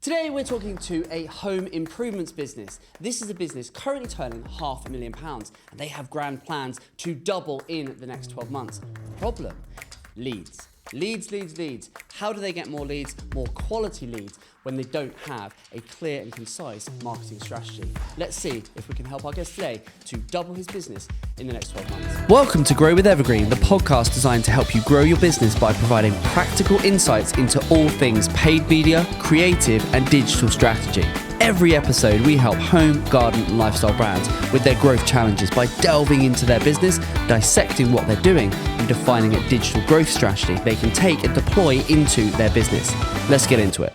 Today we're talking to a home improvements business. This is a business currently turning £500,000 and they have grand plans to double in the next 12 months. Problem, leads. Leads. How do they get more leads, more quality leads, when they don't have a clear and concise marketing strategy? Let's see if we can help our guest today to double his business in the next 12 months. Welcome to Grow with Evergreen, the podcast designed to help you grow your business by providing practical insights into all things paid media, creative and digital strategy. Every episode, we help home, garden and lifestyle brands with their growth challenges by delving into their business, dissecting what they're doing and defining a digital growth strategy they can take and deploy into their business. Let's get into it.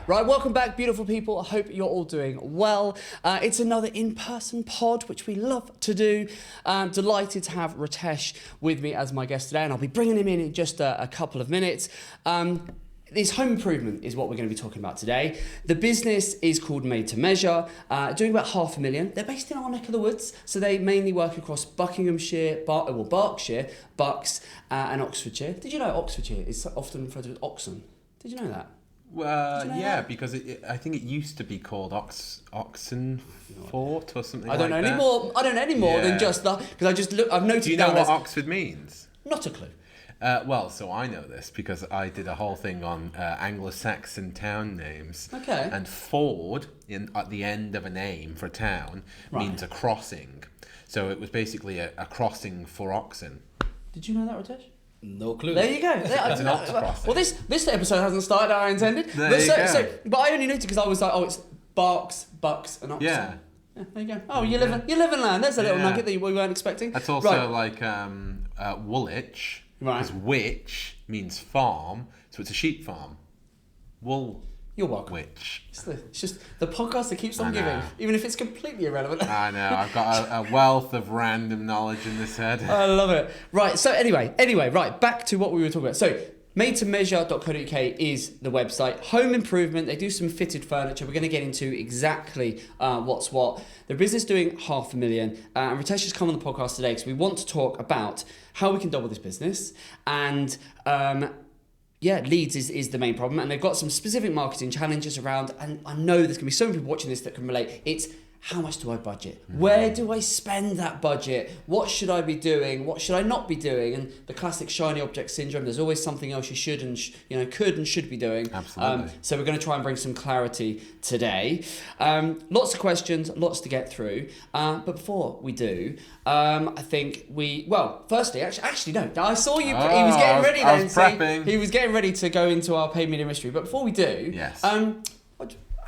Right, welcome back, beautiful people. I hope you're all doing well. It's another in-person pod, which we love to do. Delighted to have Ritesh with me as my guest today, and I'll be bringing him in just a couple of minutes. This home improvement is what we're going to be talking about today. The business is called Made to Measure, doing about £500,000. They're based in our neck of the woods, so they mainly work across Buckinghamshire, Berkshire, Bucks, and Oxfordshire. Did you know Oxfordshire is often referred to as Oxon? Did you know that? Well, yeah, because I think it used to be called Oxenford or something. I don't know any more than just that, because I just look. I've noted. Do you know what Oxford means? Not a clue. Well, so I know this because I did a whole thing on Anglo-Saxon town names. Okay. And ford, at the end of a name for a town, means a crossing. So it was basically a crossing for oxen. Did you know that, Ritesh? No clue. There you go. It's an ox crossing. Well, this episode hasn't started how I intended. There you go. But I only noted because I was like, it's Bucks, and Oxon. Yeah. Yeah, there you go. Oh, you live in land. There's a little nugget that we weren't expecting. That's also like Woolwich. Right. Because witch means farm, so it's a sheep farm. Wool. You're welcome. Witch. It's just the podcast that keeps on giving, even if it's completely irrelevant. I know. I've got a wealth of random knowledge in this head. I love it. Right. So anyway, right. Back to what we were talking about. So madetomeasure.co.uk is the website. Home improvement. They do some fitted furniture. We're going to get into exactly what's what. The business doing £500,000. And Ritesh has come on the podcast today because we want to talk about how we can double this business. And leads is the main problem. And they've got some specific marketing challenges around. And I know there's going to be so many people watching this that can relate. It's how much do I budget? Where do I spend that budget? What should I be doing? What should I not be doing? And the classic shiny object syndrome. There's always something else you should and could and should be doing. Absolutely. So we're going to try and bring some clarity today. Lots of questions, lots to get through. But before we do, I think firstly, actually no. I saw you. He was getting ready. I was prepping. He was getting ready to go into our paid media mystery. But before we do, yes.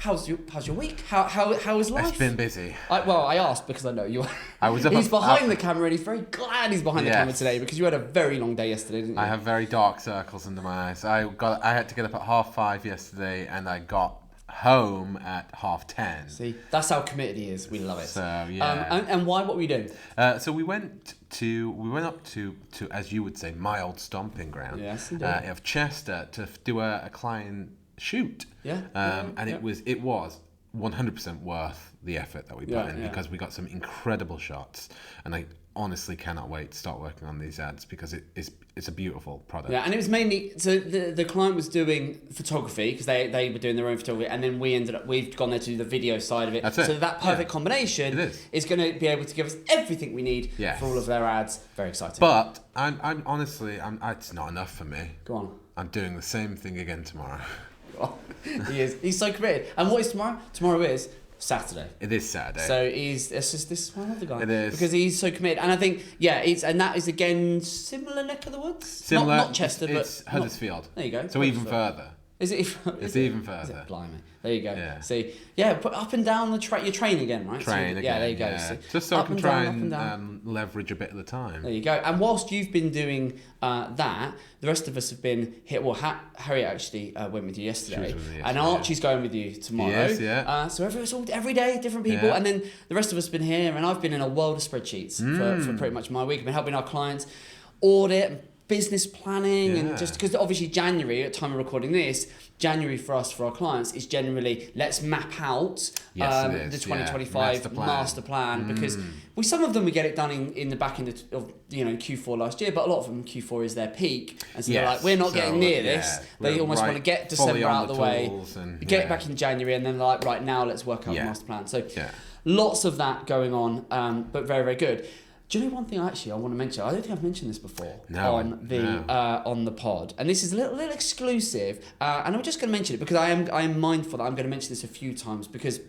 How's your week? How is life? It's been busy. I asked because I know you. He's behind the camera and he's very glad he's behind the camera today because you had a very long day yesterday, didn't you? I have very dark circles under my eyes. I had to get up at 5:30 yesterday and I got home at 10:30. See, that's how committed he is. We love it. So yeah. And why? What were you doing? So we went up to as you would say my old stomping ground. Yes, indeed. Of Chester to do a client shoot. It was 100% worth the effort that we put in because we got some incredible shots, and I honestly cannot wait to start working on these ads because it's a beautiful product. Yeah, and it was mainly so the client was doing photography because they were doing their own photography, and then we've gone there to do the video side of it. That's it. So that perfect combination is going to be able to give us everything we need for all of their ads. Very exciting. But I'm honestly, it's not enough for me. Go on. I'm doing the same thing again tomorrow. He is. He's so committed. And what is tomorrow? Tomorrow is Saturday. It is Saturday. So this is one of the guys. It is. Because he's so committed. And I think, that is again similar neck of the woods. Similar. Not Chester, it's but Huddersfield. There you go. So even further. Is it? It's even further. Is it? Blimey. There you go. Yeah. See, put up and down the track. You're training again, right? Train again. Yeah, there you go. Yeah. See, just so I can try and leverage a bit at a time. There you go. And whilst you've been doing that, the rest of us have been here. Well, Harriet actually went with you yesterday, and Archie's going with you tomorrow. Yes, yeah. So every day, different people, and then the rest of us have been here, and I've been in a world of spreadsheets for pretty much my week. I've been helping our clients audit, business planning and just because obviously January at the time of recording this, January for us, for our clients, is generally let's map out the 2025 master plan because some of them we get it done in the back end of Q4 last year, but a lot of them Q4 is their peak, and so they're like, we're not getting near this. They almost want to get December out of the way, get it back in January, and then they're like, right now let's work out the master plan. So lots of that going on, but very, very good. Do you know one thing I want to mention? I don't think I've mentioned this before on the pod, and this is a little exclusive, and I'm just going to mention it because I am mindful that I'm going to mention this a few times because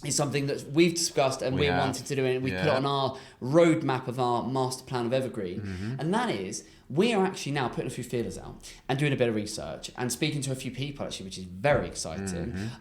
it's something that we've discussed and we wanted to do, and we put it on our roadmap of our master plan of Evergreen, and that is we are actually now putting a few feelers out and doing a bit of research and speaking to a few people actually, which is very exciting.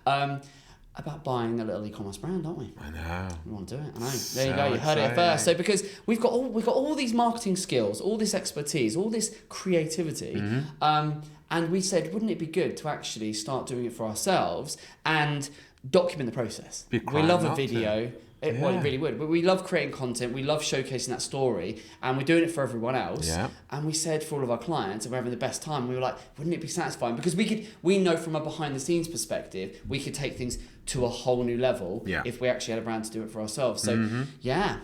About buying a little e-commerce brand, aren't we? I know. We want to do it. I know. There you go. You heard it first. So because we've got all these marketing skills, all this expertise, all this creativity, and we said, wouldn't it be good to actually start doing it for ourselves and document the process? We love a video. Well, it really would. But we love creating content. We love showcasing that story. And we're doing it for everyone else. Yeah. And we said for all of our clients, and we're having the best time, we were like, wouldn't it be satisfying? Because we know from a behind the scenes perspective, we could take things to a whole new level if we actually had a brand to do it for ourselves. So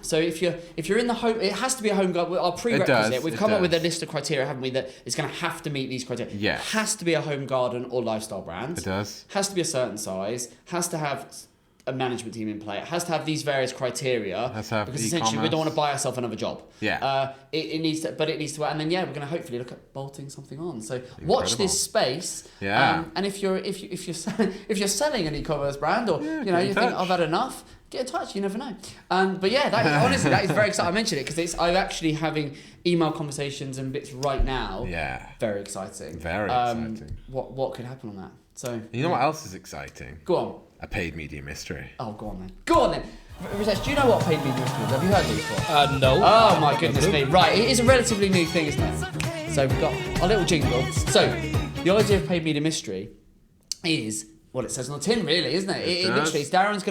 So if you're in the home, it has to be a home garden. Our prerequisite, we've come up with a list of criteria, haven't we, that it's going to have to meet these criteria. Yeah. It has to be a home garden or lifestyle brand. It does. Has to be a certain size. Has to have a management team in play. It has to have these various criteria because essentially we don't want to buy ourselves another job. It needs to work, and then we're going to hopefully look at bolting something on. So watch this space. And if you're selling an e-commerce brand, or you think I've had enough, get in touch. You never know. But honestly, that is very exciting. I mentioned it because I'm actually having email conversations and bits right now. Very exciting. Very exciting. What could happen on that? So you know what else is exciting? Go on. A paid media mystery. Oh, go on then. Ritesh, do you know what paid media mystery is? Have you heard of it before? No. Oh my goodness me. Right, it is a relatively new thing, isn't it? So we've got our little jingle. So the idea of paid media mystery is what it says on the tin, really, isn't it? It literally is Darren's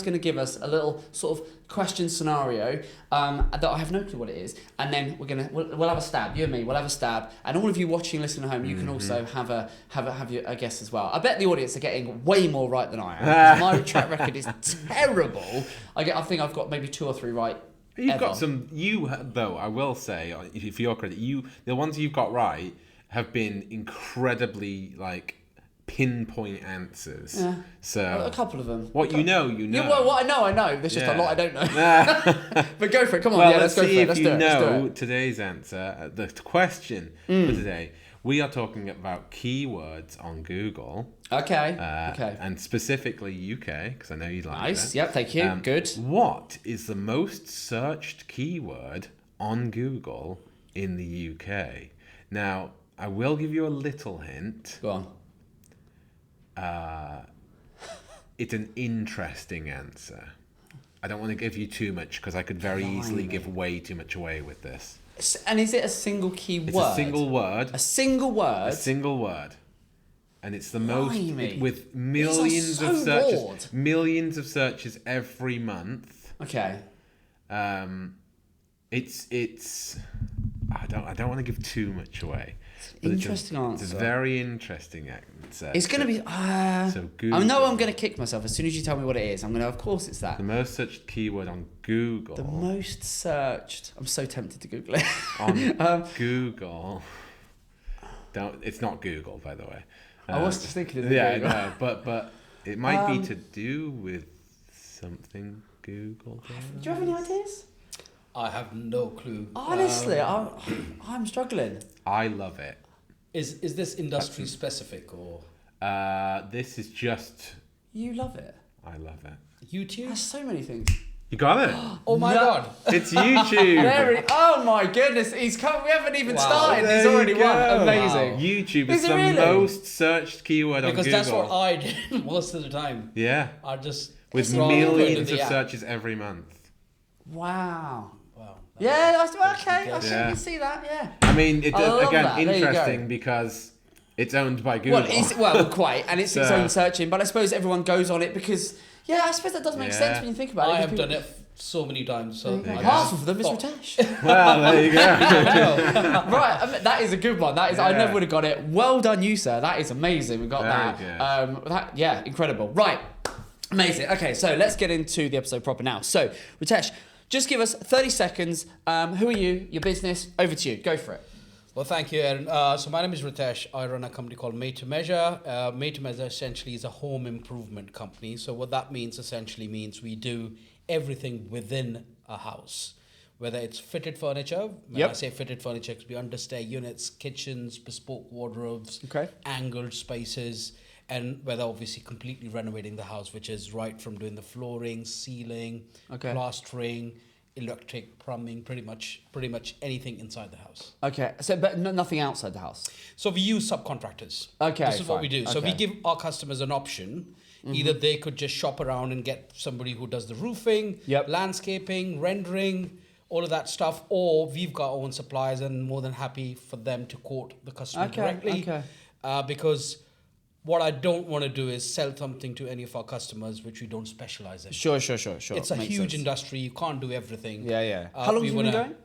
gonna give us a little sort of question scenario that I have no clue what it is, and then we'll have a stab. You and me, we'll have a stab, and all of you watching, listening at home, you can also have a guess as well. I bet the audience are getting way more right than I am. My track record is terrible. I think I've got maybe 2 or 3 right. You've got some. Though I will say, for your credit, the ones you've got right have been incredibly pinpoint answers. Yeah. So a couple of them. What you know. Yeah, well, what I know. There's just a lot I don't know. But go for it. Come on. Let's go for it. Let's do it. Let's do it. Today's answer. The question for today. We are talking about keywords on Google. Okay. And specifically UK, because I know you like it. Nice. Yep. Thank you. Good. What is the most searched keyword on Google in the UK? Now, I will give you a little hint. Go on. It's an interesting answer. I don't want to give you too much because I could very easily give way too much away with this. And is it a single key word? It's a single word. A single word? A single word. And it's the most with millions of searches. Broad. Millions of searches every month. Okay. It's I don't want to give too much away. Interesting answer. It's a very interesting answer. It's going to be... so Google. I know I'm going to kick myself as soon as you tell me what it is. I'm going to... Of course it's that. The most searched keyword on Google. The most searched... I'm so tempted to Google it. On Google. It's not Google, by the way. I was just thinking of Google. No, but it might be to do with something Google. Do you have any ideas? I have no clue. Honestly, I'm struggling. I love it. Is this industry specific or? This is just. You love it. I love it. YouTube. There's so many things. You got it. Oh my God! It's YouTube. Oh my goodness! He's come. We haven't even started. He's already won. Amazing. Wow. YouTube is the most searched keyword on Google. Because that's what I do most of the time. Yeah. I just with millions of searches every month. Wow. Yeah, okay. I can see that. Yeah. I mean, interesting because it's owned by Google. Well, quite, and it's its own searching. But I suppose everyone goes on it because, I suppose that does make sense when you think about it. I have done it so many times. So Half of them is Ritesh. Well, there you go. Right, I mean, that is a good one. That is, I never would have got it. Well done, you sir. That is amazing. We got that. Yeah, incredible. Right, amazing. Okay, so let's get into the episode proper now. So, Ritesh, just give us 30 seconds. Who are you? Your business. Over to you. Go for it. Well, thank you, Aaron. So my name is Ritesh. I run a company called Made to Measure. Made to Measure essentially is a home improvement company. So what that means essentially means we do everything within a house, whether it's fitted furniture. When I say fitted furniture, it could be understair units, kitchens, bespoke wardrobes, angled spaces, and whether obviously completely renovating the house, which is right from doing the flooring, ceiling, plastering, electric, plumbing, pretty much anything inside the house. Okay, so but nothing outside the house. So we use subcontractors. Okay, this is what we do. So we give our customers an option. Either they could just shop around and get somebody who does the roofing, landscaping, rendering, all of that stuff, or we've got our own suppliers and more than happy for them to quote the customer directly. Because what I don't want to do is sell something to any of our customers which we don't specialize in. Sure. It's a huge industry. You can't do everything. How long have you been going?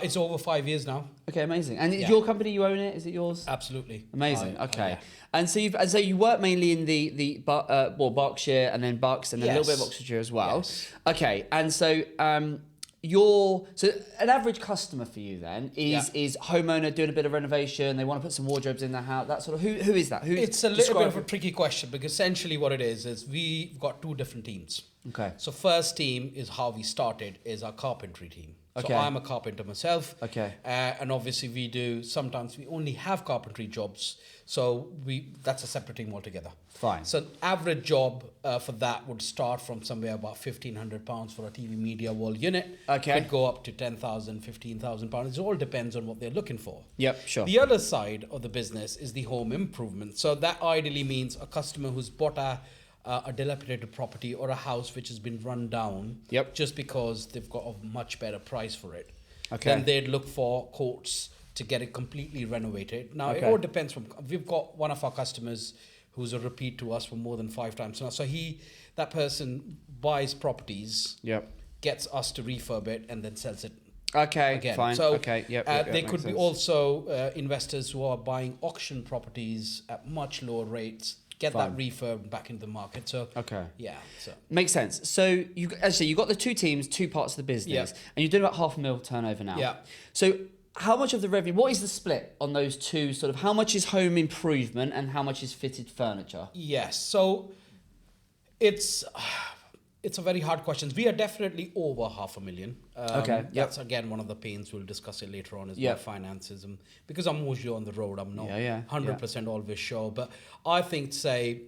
It's over 5 years now. Okay, amazing. And is your company, you own it? Is it yours? Absolutely. Amazing. Okay. And so you work mainly in the Berkshire and then Bucks and then a little bit of Oxfordshire as well. Yes. Okay. And so so an average customer for you then is homeowner doing a bit of renovation. They want to put some wardrobes in their house. That sort of who is that? It's a little bit of a tricky question because essentially what it is we've got two different teams. Okay. So first team is how we started is our carpentry team. So I'm a carpenter myself. Okay. And obviously sometimes we only have carpentry jobs. So that's a separate team altogether. Fine. So average job for that would start from somewhere about £1,500 for a TV media wall unit. Okay. Could go up to £10,000, £15,000. It all depends on what they're looking for. Yep, sure. The other side of the business is the home improvement. So that ideally means a customer who's bought a dilapidated property or a house which has been run down just because they've got a much better price for it. Then they'd look for quotes to get it completely renovated. Now, it all depends. We've got one of our customers who's a repeat to us for more than 5 times now. So that person buys properties, gets us to refurb it, and then sells it. Okay, again. fine. So they could be also investors who are buying auction properties at much lower rates, get that refurb back into the market. So makes sense. So you got the two teams, two parts of the business, and you're doing about £500,000 turnover now. Yeah. So how much of the revenue? What is the split on those two? Sort of how much is home improvement and how much is fitted furniture? Yes. So it's a very hard question. We are definitely over $500,000. That's again one of the pains. We'll discuss it later on as well. Finances, and because I'm usually on the road, I'm not 100% always sure. But I think say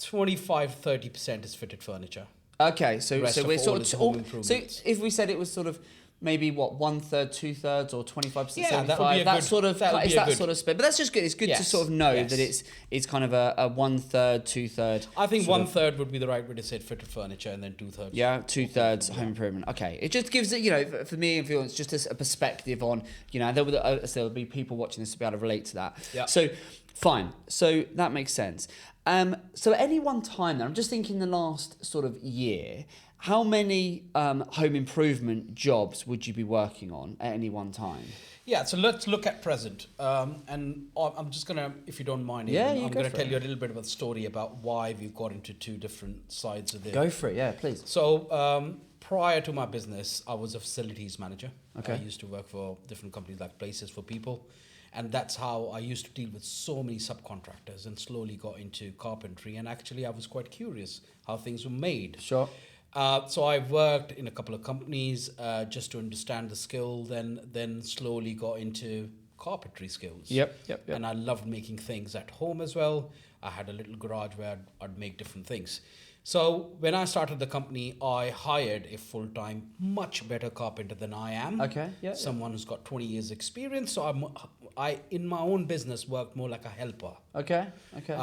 25-30% is fitted furniture. Okay, so we're sort of home improvements. So if we said it was sort of maybe 1/3, 2/3, or 25%, 75%. That would be that sort of split. But that's just good. It's good to sort of know that it's kind of a 1/3, 2/3. I think 1/3 would be the right way to say it, fitted furniture, and then 2/3. Yeah, 2/3 home improvement. Okay, it just gives it, for me, it's just a perspective on, there'll be people watching this to be able to relate to that. Yeah. So, fine. So that makes sense. So at any one time, then, I'm just thinking the last sort of year. How many home improvement jobs would you be working on at any one time? Yeah, so let's look at present. And I'm just going to, if you don't mind, I'm going to tell you a little bit about the story about why we've got into two different sides of the... Go for it, yeah, please. So prior to my business, I was a facilities manager. Okay. I used to work for different companies like Places for People. And that's how I used to deal with so many subcontractors and slowly got into carpentry. And actually, I was quite curious how things were made. Sure. So I worked in a couple of companies just to understand the skill, then slowly got into carpentry skills. Yep. And I loved making things at home as well. I had a little garage where I'd make different things. So when I started the company, I hired a full-time, much better carpenter than I am. Okay, yeah. Someone who's got 20 years experience. So I in my own business, worked more like a helper. Okay.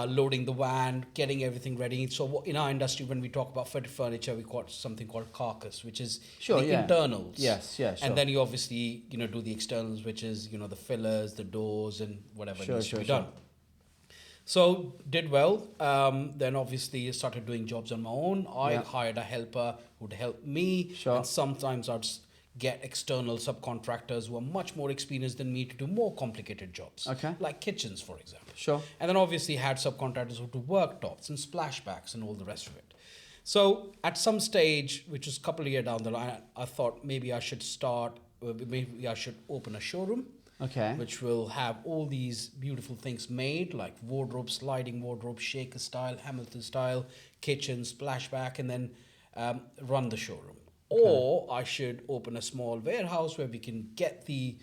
Loading the van, getting everything ready. So in our industry, when we talk about fitted furniture, we got something called carcass, which is internals. Yes, sure. And then you obviously, do the externals, which is, the fillers, the doors, and whatever needs to be done. So did well. Then obviously started doing jobs on my own. I hired a helper who'd help me. Sure. And sometimes I'd get external subcontractors who are much more experienced than me to do more complicated jobs. Okay. Like kitchens, for example. Sure. And then obviously had subcontractors who do worktops and splashbacks and all the rest of it. So at some stage, which was a couple of years down the line, I thought maybe I should open a showroom. Okay. Which will have all these beautiful things made, like wardrobes, sliding wardrobes, shaker style, Hamilton style, kitchen, splashback, and then run the showroom. Okay. Or I should open a small warehouse where we can get the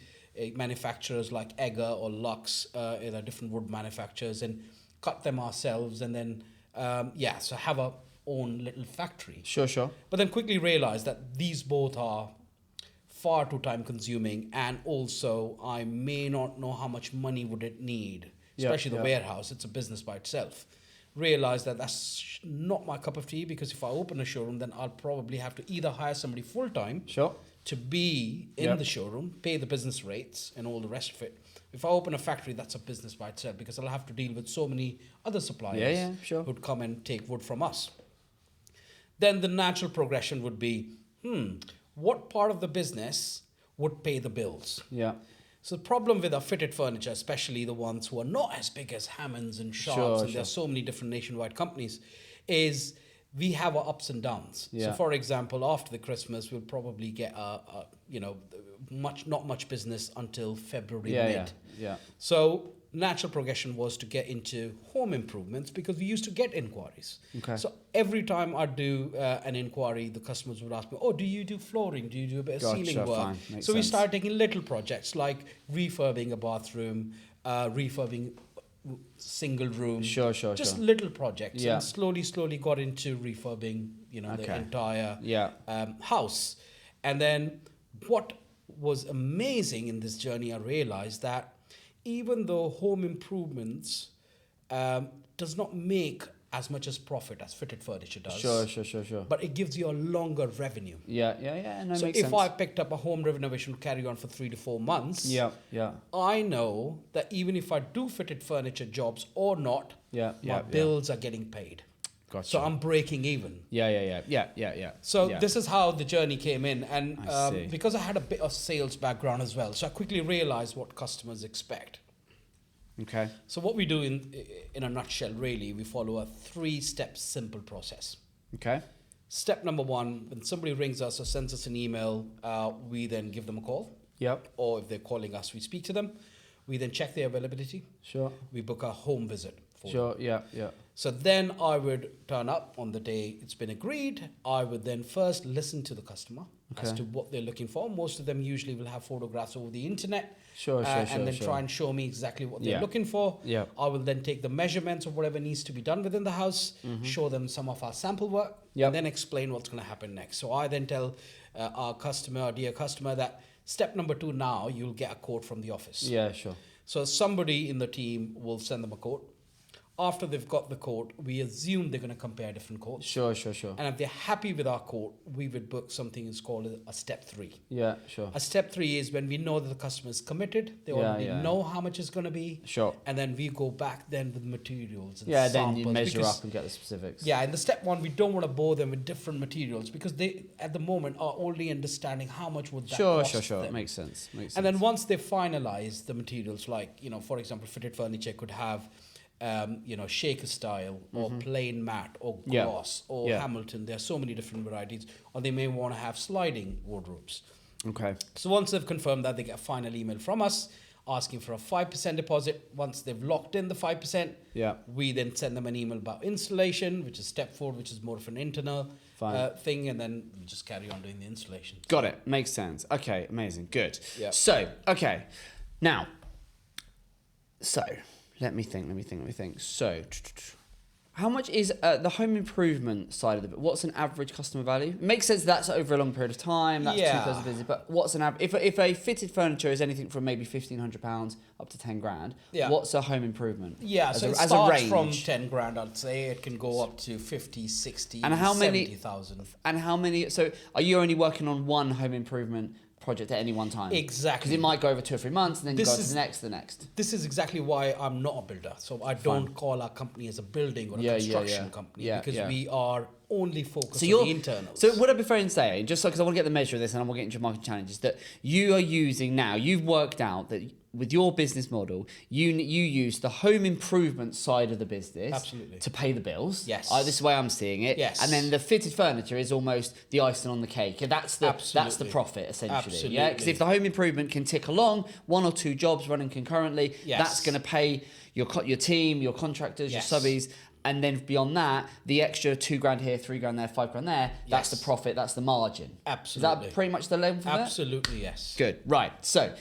manufacturers like Egger or Lux, different wood manufacturers, and cut them ourselves, and then so have our own little factory. Sure. But then quickly realized that these both are far too time consuming, and also I may not know how much money would it need, especially the warehouse. It's a business by itself. Realize that that's not my cup of tea, because if I open a showroom, then I'll probably have to either hire somebody full time to be in the showroom, pay the business rates and all the rest of it. If I open a factory, that's a business by itself, because I'll have to deal with so many other suppliers who'd come and take wood from us. Then the natural progression would be, what part of the business would pay the bills? Yeah. So the problem with our fitted furniture, especially the ones who are not as big as Hammonds and Sharps, and there are so many different nationwide companies, is we have our ups and downs. Yeah. So for example, after the Christmas, we'll probably get not much business until February mid. Yeah. So natural progression was to get into home improvements, because we used to get inquiries. Okay. So every time I do an inquiry, the customers would ask me, "Oh, do you do flooring? Do you do a bit of ceiling work?" Fine. Makes So we sense. started taking little projects like refurbing a bathroom, refurbing single room. Sure. Just little projects. Yeah. And slowly got into refurbing, the entire house. And then what was amazing in this journey, I realized that even though home improvements does not make as much as profit as fitted furniture does. Sure. But it gives you a longer revenue. Yeah. No, So makes if sense. I picked up a home renovation to carry on for 3 to 4 months, I know that even if I do fitted furniture jobs or not, my bills are getting paid. Gotcha. So I'm breaking even. Yeah. So this is how the journey came in. And I see. because I had a bit of sales background as well, so I quickly realized what customers expect. Okay. So what we do in a nutshell, really, we follow a 3-step simple process. Okay. Step number 1, when somebody rings us or sends us an email, we then give them a call. Yep. Or if they're calling us, we speak to them. We then check their availability. Sure. We book a home visit for them. Sure. Yeah. So then I would turn up on the day it's been agreed. I would then first listen to the customer as to what they're looking for. Most of them usually will have photographs over the internet. And then try and show me exactly what they're looking for. Yeah. I will then take the measurements of whatever needs to be done within the house, show them some of our sample work, and then explain what's going to happen next. So I then tell our dear customer, that step number 2 now, you'll get a quote from the office. Yeah, sure. So somebody in the team will send them a quote. After they've got the quote, we assume they're going to compare different quotes. Sure. And if they're happy with our quote, we would book something that's called a step 3. Yeah, sure. A step 3 is when we know that the customer is committed. They already know how much it's going to be. Sure. And then we go back then with materials and then samples. you measure up and get the specifics. Yeah, in the step 1, we don't want to bore them with different materials, because they, at the moment, are only understanding how much would that cost Sure. them. Makes sense. And then once they finalize the materials, like, for example, fitted furniture could have shaker style or plain matte or gloss or Hamilton. There are so many different varieties. Or they may want to have sliding wardrobes. Okay. So once they've confirmed that, they get a final email from us asking for a 5% deposit. Once they've locked in the 5%, we then send them an email about installation, which is step 4, which is more of an internal thing, and then we just carry on doing the installation. Got it. Makes sense. Okay, amazing. Good. Yeah. So, okay. Now, let me think. So, how much is the home improvement side of it? What's an average customer value? It makes sense that's over a long period of time. That's 2/3 of visit. But what's an average? If a fitted furniture is anything from maybe £1,500 up to 10 grand, what's a home improvement? So it starts from 10 grand, I'd say. It can go up to 50, 60, and how 70,000. And how many? So, are you only working on one home improvement project at any one time. Exactly. Because it might go over 2 or 3 months, and then you go to the next. This is exactly why I'm not a builder. So I don't call our company as a building or a construction company, because we are only focused on the internals. So what I'd be fair in saying, just because I want to get the measure of this, and I want to get into your market challenges, that you are using now, you've worked out that with your business model, you use the home improvement side of the business to pay the bills. Yes. This is the way I'm seeing it. Yes. And then the fitted furniture is almost the icing on the cake. That's the profit, essentially. Absolutely. Yeah. Because if the home improvement can tick along, 1 or 2 jobs running concurrently, that's going to pay your team, your contractors, your subbies. And then beyond that, the extra $2,000 here, $3,000 there, $5,000 there, that's the profit, that's the margin. Absolutely. Is that pretty much the level for that? Absolutely, yes. Good. Right. So,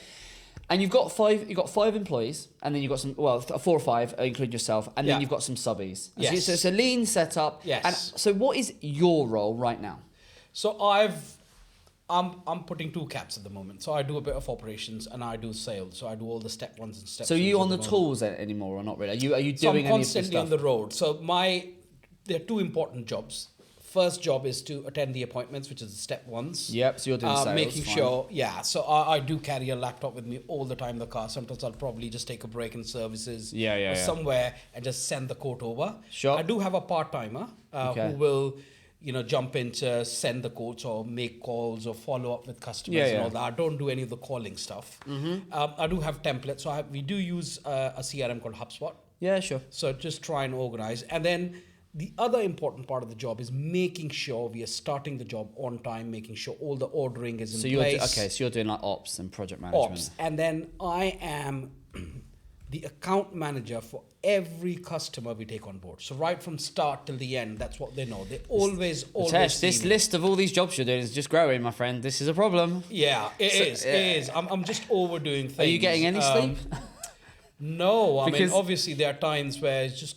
and you've got 5 employees, and then you've got 4 or 5, including yourself, and then you've got some subbies. Yes. So it's a lean setup. Yes. And so what is your role right now? So I'm putting 2 caps at the moment. So I do a bit of operations and I do sales. So I do all the step 1s and step 2s. So are you on the tools anymore or not really? Are you doing I'm any of this stuff? constantly on the road. So there are 2 important jobs. First job is to attend the appointments, which is the step 1s. Yep, so you're doing sales. Making sure, so I do carry a laptop with me all the time in the car. Sometimes I'll probably just take a break in services or somewhere and just send the quote over. Sure. I do have a part-timer who will jump in to send the quotes or make calls or follow up with customers and all that. I don't do any of the calling stuff. I do have templates. So we do use a CRM called HubSpot. Yeah, sure. So just try and organize. And then the other important part of the job is making sure we are starting the job on time, making sure all the ordering is in place. So you're doing like ops and project management. And then I am the account manager for every customer we take on board. So right from start till the end, that's what they know. They always this list of all these jobs you're doing is just growing, my friend. This is a problem. Yeah, it is. I'm just overdoing things. Are you getting any sleep? No, I mean, obviously there are times where it's just,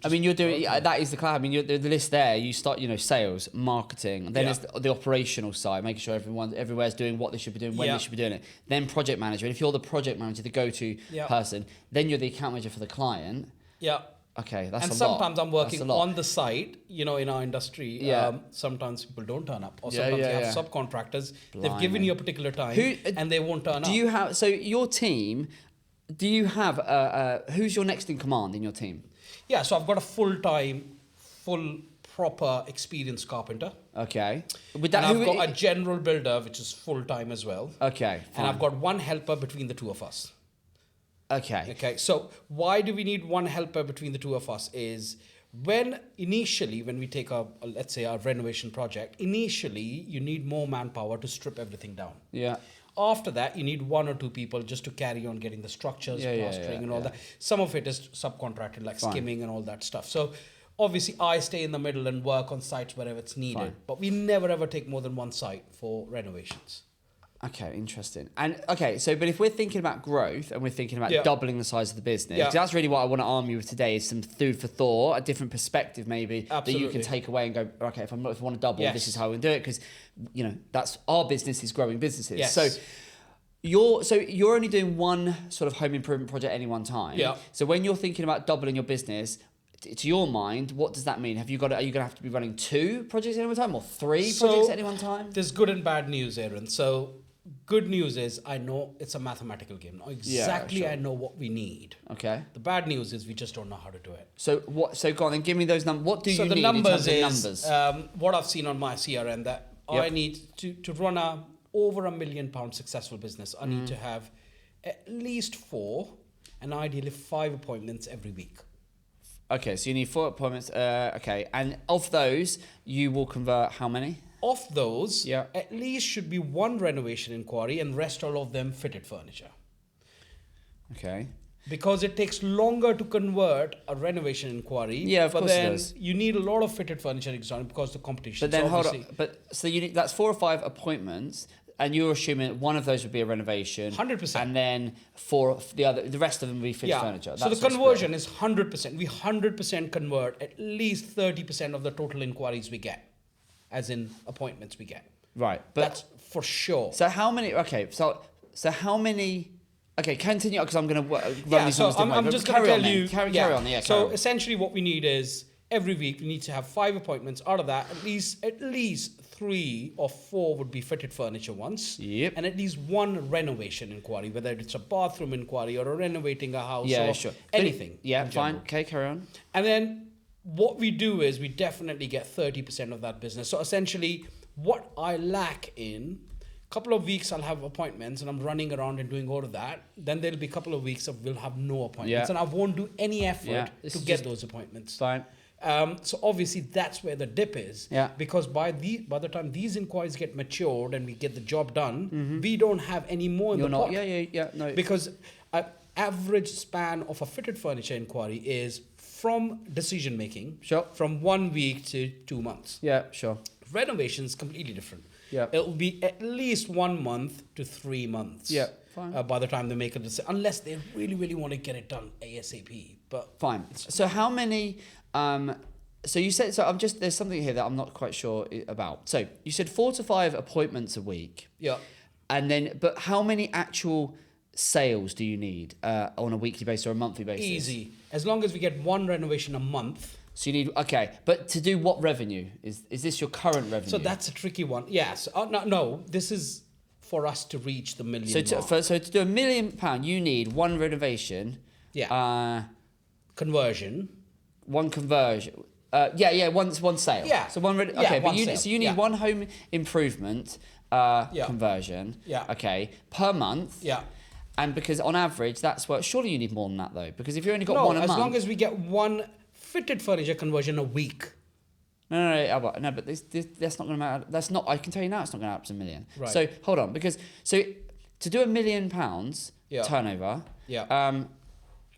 I mean, you're doing that is the cloud. I mean, the list there. You start, sales, marketing, and then there's the operational side, making sure everywhere's doing what they should be doing when they should be doing it. Then project manager. And if you're the project manager, the go-to person, then you're the account manager for the client. Yeah. Okay, that's a lot. And sometimes I'm working on the site. In our industry, sometimes people don't turn up, or sometimes you have subcontractors. Blimey. They've given you a particular time, and they won't turn up. Do you have your team? Do you have who's your next in command in your team? Yeah, so I've got a full proper experienced carpenter. Okay. And I've got a general builder, which is full-time as well. Okay, fine. And I've got 1 helper between the 2 of us. Okay. So why do we need 1 helper between the 2 of us is when we take let's say a renovation project, initially you need more manpower to strip everything down. Yeah. After that, you need 1 or 2 people just to carry on getting the structures, plastering and all that. Some of it is subcontracted, like skimming and all that stuff. So obviously I stay in the middle and work on sites wherever it's needed. But we never ever take more than 1 site for renovations. Okay, interesting. And but if we're thinking about growth and we're thinking about doubling the size of the business, 'cause that's really what I want to arm you with today is some food for thought, a different perspective maybe that you can take away and go, okay, if I want to double, this is how we do it, because that's our business is growing businesses. Yes. So you're only doing 1 sort of home improvement project at any one time. Yeah. So when you're thinking about doubling your business, to your mind, what does that mean? Are you going to have to be running 2 projects at any one time or 3 projects at any one time? There's good and bad news, Aaron. So good news is I know it's a mathematical game. I know what we need. Okay. The bad news is we just don't know how to do it. So go on and give me those numbers. What do you need in terms of numbers? What I've seen on my CRM that I need to run over £1 million successful business. I need to have at least 4 and ideally 5 appointments every week. Okay, so you need 4 appointments. Okay, and of those, you will convert how many? Of those, at least should be 1 renovation inquiry and rest all of them fitted furniture. Okay. Because it takes longer to convert a renovation inquiry. Yeah, of course it does. You need a lot of fitted furniture exam because the competition. But then hold on. So you need, that's 4 or 5 appointments, and you're assuming one of those would be a renovation. 100%. And then the rest of them would be fitted furniture. So the conversion is 100%. We 100% convert at least 30% of the total inquiries we get, as in appointments we get. Right. But that's for sure. So how many? Okay. So how many? Okay, continue because I'm going to run these numbers. I'm just going to tell you. Carry on. Yeah. So essentially, what we need is every week we need to have 5 appointments. Out of that, at least 3 or 4 would be fitted furniture ones. Yep. And at least 1 renovation inquiry, whether it's a bathroom inquiry or a renovating a house Yeah, or sure. anything. Yeah, in fine. general. Okay, carry on. And then what we do is we definitely get 30% of that business. So essentially, what I lack in couple of weeks, I'll have appointments and I'm running around and doing all of that. Then there'll be a couple of weeks of we'll have no appointments, and I won't do any effort to get those appointments. Fine. So obviously that's where the dip is. Yeah. Because by the time these inquiries get matured and we get the job done, we don't have any more in the pot. No. Because an average span of a fitted furniture inquiry is from decision making, Sure. from 1 week to 2 months. Yeah, sure. Renovations completely different. Yeah. It will be at least 1 month to 3 months. Yeah, fine. By the time they make a decision, unless they really, really want to get it done ASAP. But Fine. So how many? So you said. So I'm just. There's something here that I'm not quite sure about. So you said 4 to 5 appointments a week. yeah, And then, but how many actual sales do you need on a weekly basis or a monthly basis? easy. As long as we get 1 renovation a month. So you need, okay, but to do what revenue? Is this your current revenue? So that's a tricky one. Yes. No. This is for us to reach the million. So to do £1 million, you need 1 renovation. Yeah. Conversion. 1 conversion. One sale. Yeah. So one. Okay, Yeah, but one you sale. so you need Yeah. 1 home improvement conversion. Yeah. Okay, per month. Yeah. And because on average, that's what. Surely you need more than that though, because if you only got No, one a as month. long as we get 1 fitted furniture conversion a week. No, Albert, no, but that's not going to matter. That's not. I can tell you now, it's not going to add up to $1 million. Right. So hold on, because to do £1 million Yeah. turnover. Yeah.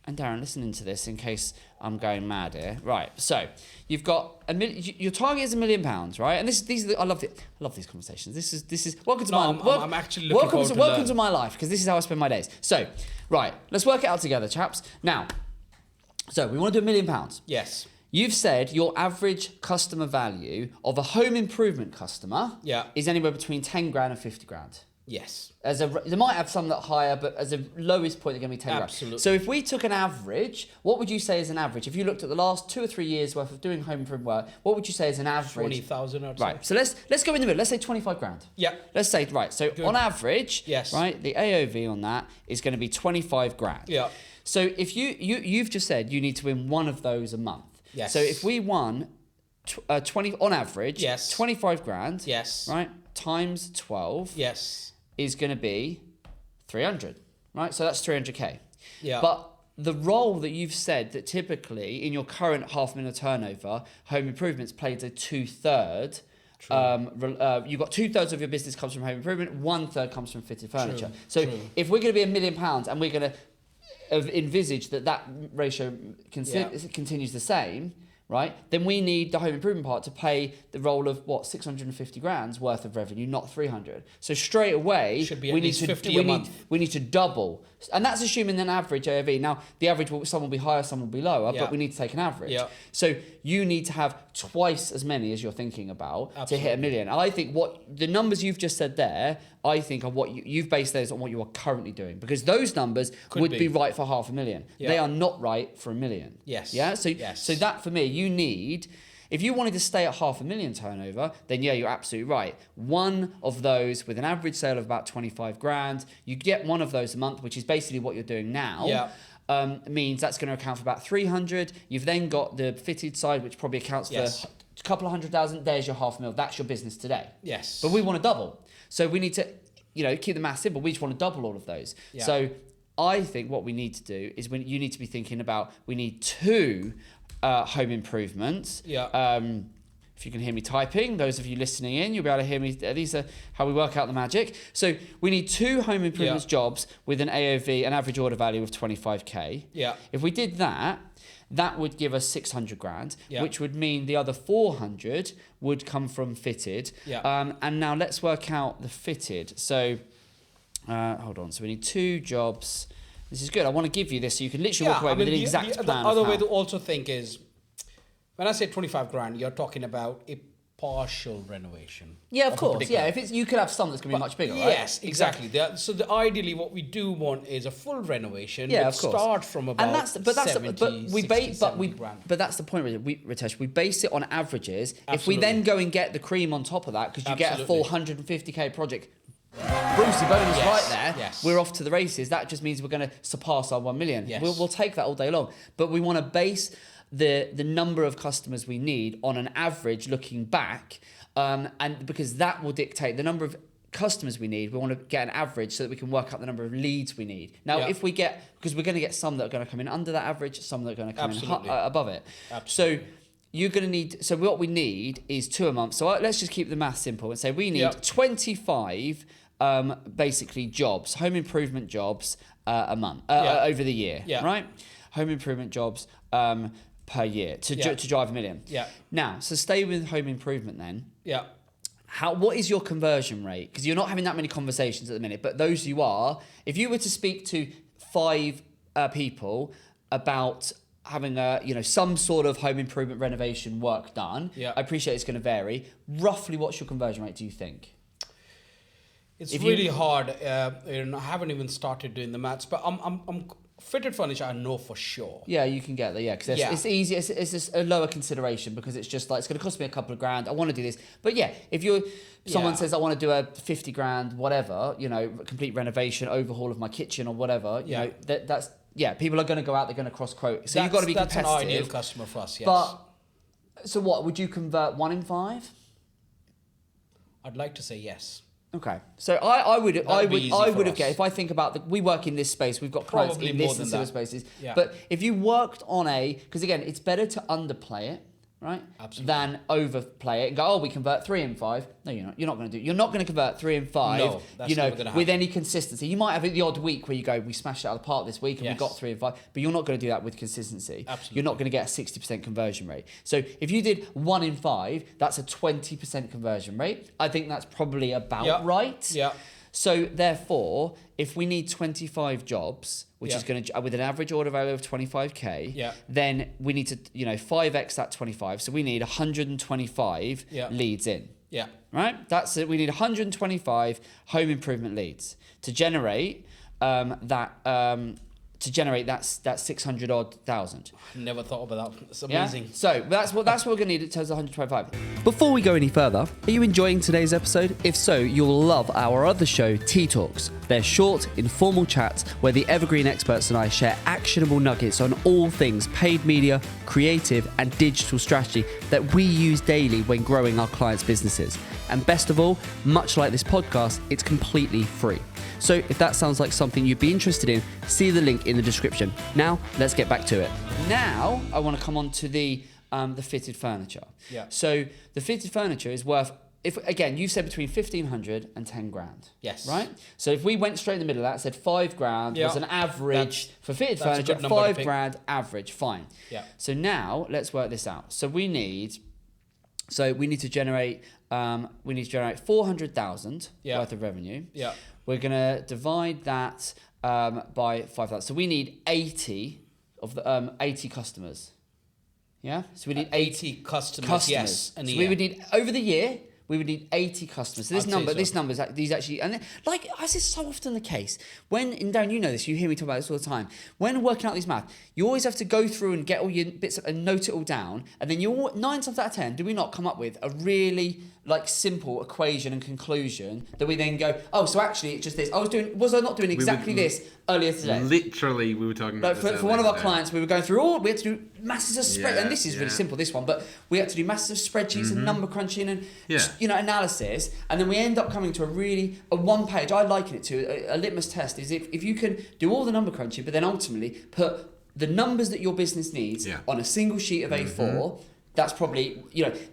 And Darren, listening to this in case I'm going mad here. Right. So you've got your target is £1 million, right? And these are I love these conversations. This is welcome to my. I'm actually looking forward to welcome learn. to my life, because this is how I spend my days. So right, let's work it out together, chaps. Now, so we want to do £1 million. Yes. You've said your average customer value of a home improvement customer is anywhere between 10 grand and 50 grand. Yes. They might have some that are higher, but as a lowest point, they're going to be 10 Absolutely. grand. So if we took an average, what would you say is an average? If you looked at the last 2 or 3 years worth of doing home improvement work, what would you say is an average? 20,000 or so. Right. So let's go in the middle. Let's say 25 grand. Yeah. Let's say, right. So Good. on average, Yes. right, the AOV on that is going to be 25 grand. Yeah. So if you've just said you need to win 1 of those a month. Yes. So if we won 20 on average, Yes. 25 grand, Yes. right, times 12 Yes. is going to be 300, right? So that's 300k. Yeah. But the role that you've said that typically in your current £500,000 turnover, home improvements plays a 2/3. You've got 2/3 of your business comes from home improvement, 1/3 comes from fitted furniture. So if we're going to be £1 million and we're going to envisage that ratio continues the same, right? Then we need the home improvement part to play the role of 650 grand's worth of revenue, not 300. So straight away, Should be at we least need to 50 a month. we need to double, and that's assuming an average AOV. Now the average some will be higher, some will be lower, Yeah. but we need to take an average. Yeah. So you need to have twice as many as you're thinking about to hit $1 million. And I think what the numbers you've just said there, I think are what you've based those on what you are currently doing, because those numbers would be right for $500,000. Yeah. They are not right for $1 million. Yes. Yeah. So Yes. so that for me, you need. If you wanted to stay at $500,000 turnover, then yeah, you're absolutely right. 1 of those with an average sale of about 25 grand, you get 1 of those a month, which is basically what you're doing now. Yeah. Means that's going to account for about 300. You've then got the fitted side, which probably accounts for a couple of 100,000. There's your $500,000. That's your business today. Yes. But we want to double. So we need to, keep the math simple. We just want to double all of those. Yeah. So I think what we need to do is you need to be thinking about, we need 2 home improvements. Yeah. If you can hear me typing, those of you listening in, you'll be able to hear me. These are how we work out the magic. So we need 2 home improvements jobs with an AOV, an average order value of 25k. Yeah. If we did that, that would give us 600 grand, Yeah. which would mean the other 400 would come from fitted. Yeah. And now let's work out the fitted. So hold on. So we need 2 jobs. This is good. I want to give you this so you can literally walk away with an exact plan. The other way to also think is, when I say 25 grand, you're talking about a partial renovation. Yeah, of course. Yeah, if it's you could have some that's going to be much bigger, right? Yes, exactly. Ideally, what we do want is a full renovation. Yeah, which of course. Start from about and that's 70, grand. but that's the point with it. Ritesh, we base it on averages. Absolutely. If we then go and get the cream on top of that, because you get a full 150k project, Brucey bonus right there. Yes. We're off to the races. That just means we're going to surpass our 1 million. Yes. We'll take that all day long. But we want to base the number of customers we need on an average looking back, and because that will dictate the number of customers we need. We want to get an average so that we can work out the number of leads we need. Now, if we get, because we're going to get some that are going to come in under that average, some that are going to come in above it. Absolutely. So you're going to need, so what we need is 2 a month. So let's just keep the math simple and say we need 25 basically jobs, home improvement jobs a month, over the year, right? Home improvement jobs per year to drive 1 million. Yeah. Now, so stay with home improvement then. Yeah. What is your conversion rate? Because you're not having that many conversations at the minute, but those you are, if you were to speak to 5 people about having some sort of home improvement renovation work done, I appreciate it's going to vary. Roughly, what's your conversion rate, do you think? It's really hard. I haven't even started doing the maths, but I'm fitted furniture. I know for sure. Yeah, you can get there. Yeah, because it's easy. It's just a lower consideration because it's just like it's going to cost me a couple of grand. I want to do this, but if someone says I want to do a 50 grand whatever, complete renovation, overhaul of my kitchen or whatever, that's people are going to go out. They're going to cross quote. So you've got to be competitive. That's an ideal customer for us. Yes. But so what would you convert 1 in 5? I'd like to say yes. Okay, so I would have get, if I think about we work in this space, we've got clients Probably in more this and than similar that. spaces. Yeah. But if you worked on because again, it's better to underplay it, right? Absolutely. Than overplay it and go, we convert 3 in 5. No, you're not. You're not going to do. You're not going to convert 3 in 5. No, that's never gonna happen. with any consistency. You might have the odd week where you go, we smashed it out of the park this week and we got 3 in 5. But you're not going to do that with consistency. Absolutely. You're not going to get a 60% conversion rate. So if you did 1 in 5, that's a 20% conversion rate. I think that's probably about right. Yeah. So therefore, if we need 25 jobs, which is going to, with an average order value of 25k, then we need to, 5x that 25. So we need 125 leads in. Yeah. Right? That's it. We need 125 home improvement leads to generate that 600 odd thousand. Never thought about that. It's amazing. Yeah? So that's what we're gonna need in terms of 125. Before we go any further, are you enjoying today's episode? If so, you'll love our other show, Tea Talks. They're short, informal chats where the evergreen experts and I share actionable nuggets on all things paid media, creative, and digital strategy that we use daily when growing our clients' businesses. And best of all, much like this podcast, it's completely free. So if that sounds like something you'd be interested in, see the link in the description. Now, let's get back to it. Now, I want to come on to the fitted furniture. Yeah. So the fitted furniture is worth, you said between 1,500 and 10 grand. Yes. Right? So if we went straight in the middle of that, said 5 grand was an average for fitted furniture, 5 grand average, fine. Yeah. So now, let's work this out. So we need to generate 400,000 worth of revenue. Yeah. We're going to divide that by 5,000. So we need 80 of the 80 customers. Yeah? So we need 80 customers. Yes. So we would need, over the year, we would need 80 customers. So this number, these actually, and like, as is so often the case, when, and Darren, you know this, you hear me talk about this all the time, when working out these math, you always have to go through and get all your bits and note it all down, and then 9 times out of 10, do we not come up with a really simple equation and conclusion that we then go, so actually it's just this. Was I not doing exactly this earlier today? Literally, we were talking about this for one of our clients, we were going through we had to do masses of spreadsheets, and this is really simple, this one, but we had to do masses of spreadsheets and number crunching and analysis, and then we end up coming to a one page, I liken it to a litmus test, is if you can do all the number crunching, but then ultimately put the numbers that your business needs on a single sheet of A4, that's probably,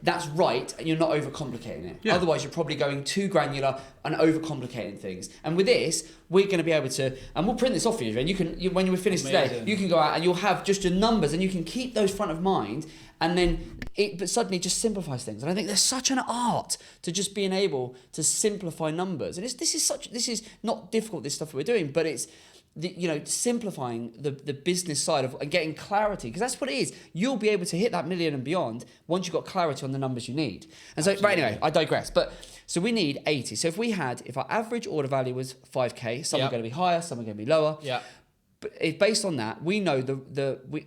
that's right, and you're not overcomplicating it. Yeah. Otherwise, you're probably going too granular and overcomplicating things. And with this, we're going to be able to, and we'll print this off for you, and when you're finished today, you can go out and you'll have just your numbers, and you can keep those front of mind, and then but suddenly just simplifies things. And I think there's such an art to just being able to simplify numbers. And this is not difficult, this stuff that we're doing, but simplifying the business side of and getting clarity, because that's what it is. You'll be able to hit that million and beyond once you've got clarity on the numbers you need. And so, right, anyway, I digress. But so we need 80. So if our average order value was 5k, some are going to be higher, some are going to be lower. Yeah. But based on that, we know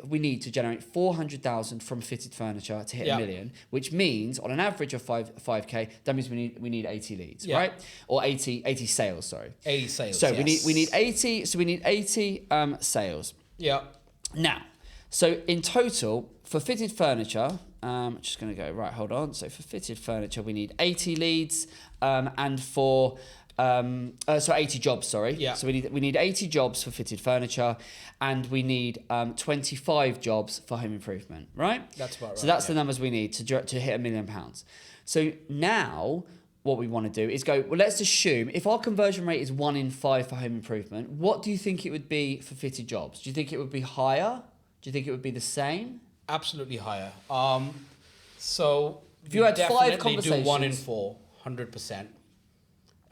we need to generate 400,000 from fitted furniture to hit a million, which means on an average of 5k, that means we need 80 leads, right? Or 80 sales, sorry. 80 sales. So we need 80. So we need 80 sales. Yeah. Now, so in total for fitted furniture, I'm just going to go right. Hold on. So for fitted furniture, we need 80 leads, and for 80 jobs, sorry. Yeah. So we need 80 jobs for fitted furniture, and we need 25 jobs for home improvement, right? That's about right. So that's the numbers we need to hit £1 million. So now what we want to do is go, well, let's assume if our conversion rate is 1 in 5 for home improvement, what do you think it would be for fitted jobs? Do you think it would be higher? Do you think it would be the same? Absolutely higher. So if you had 5 conversations, do 1 in 4, 100%.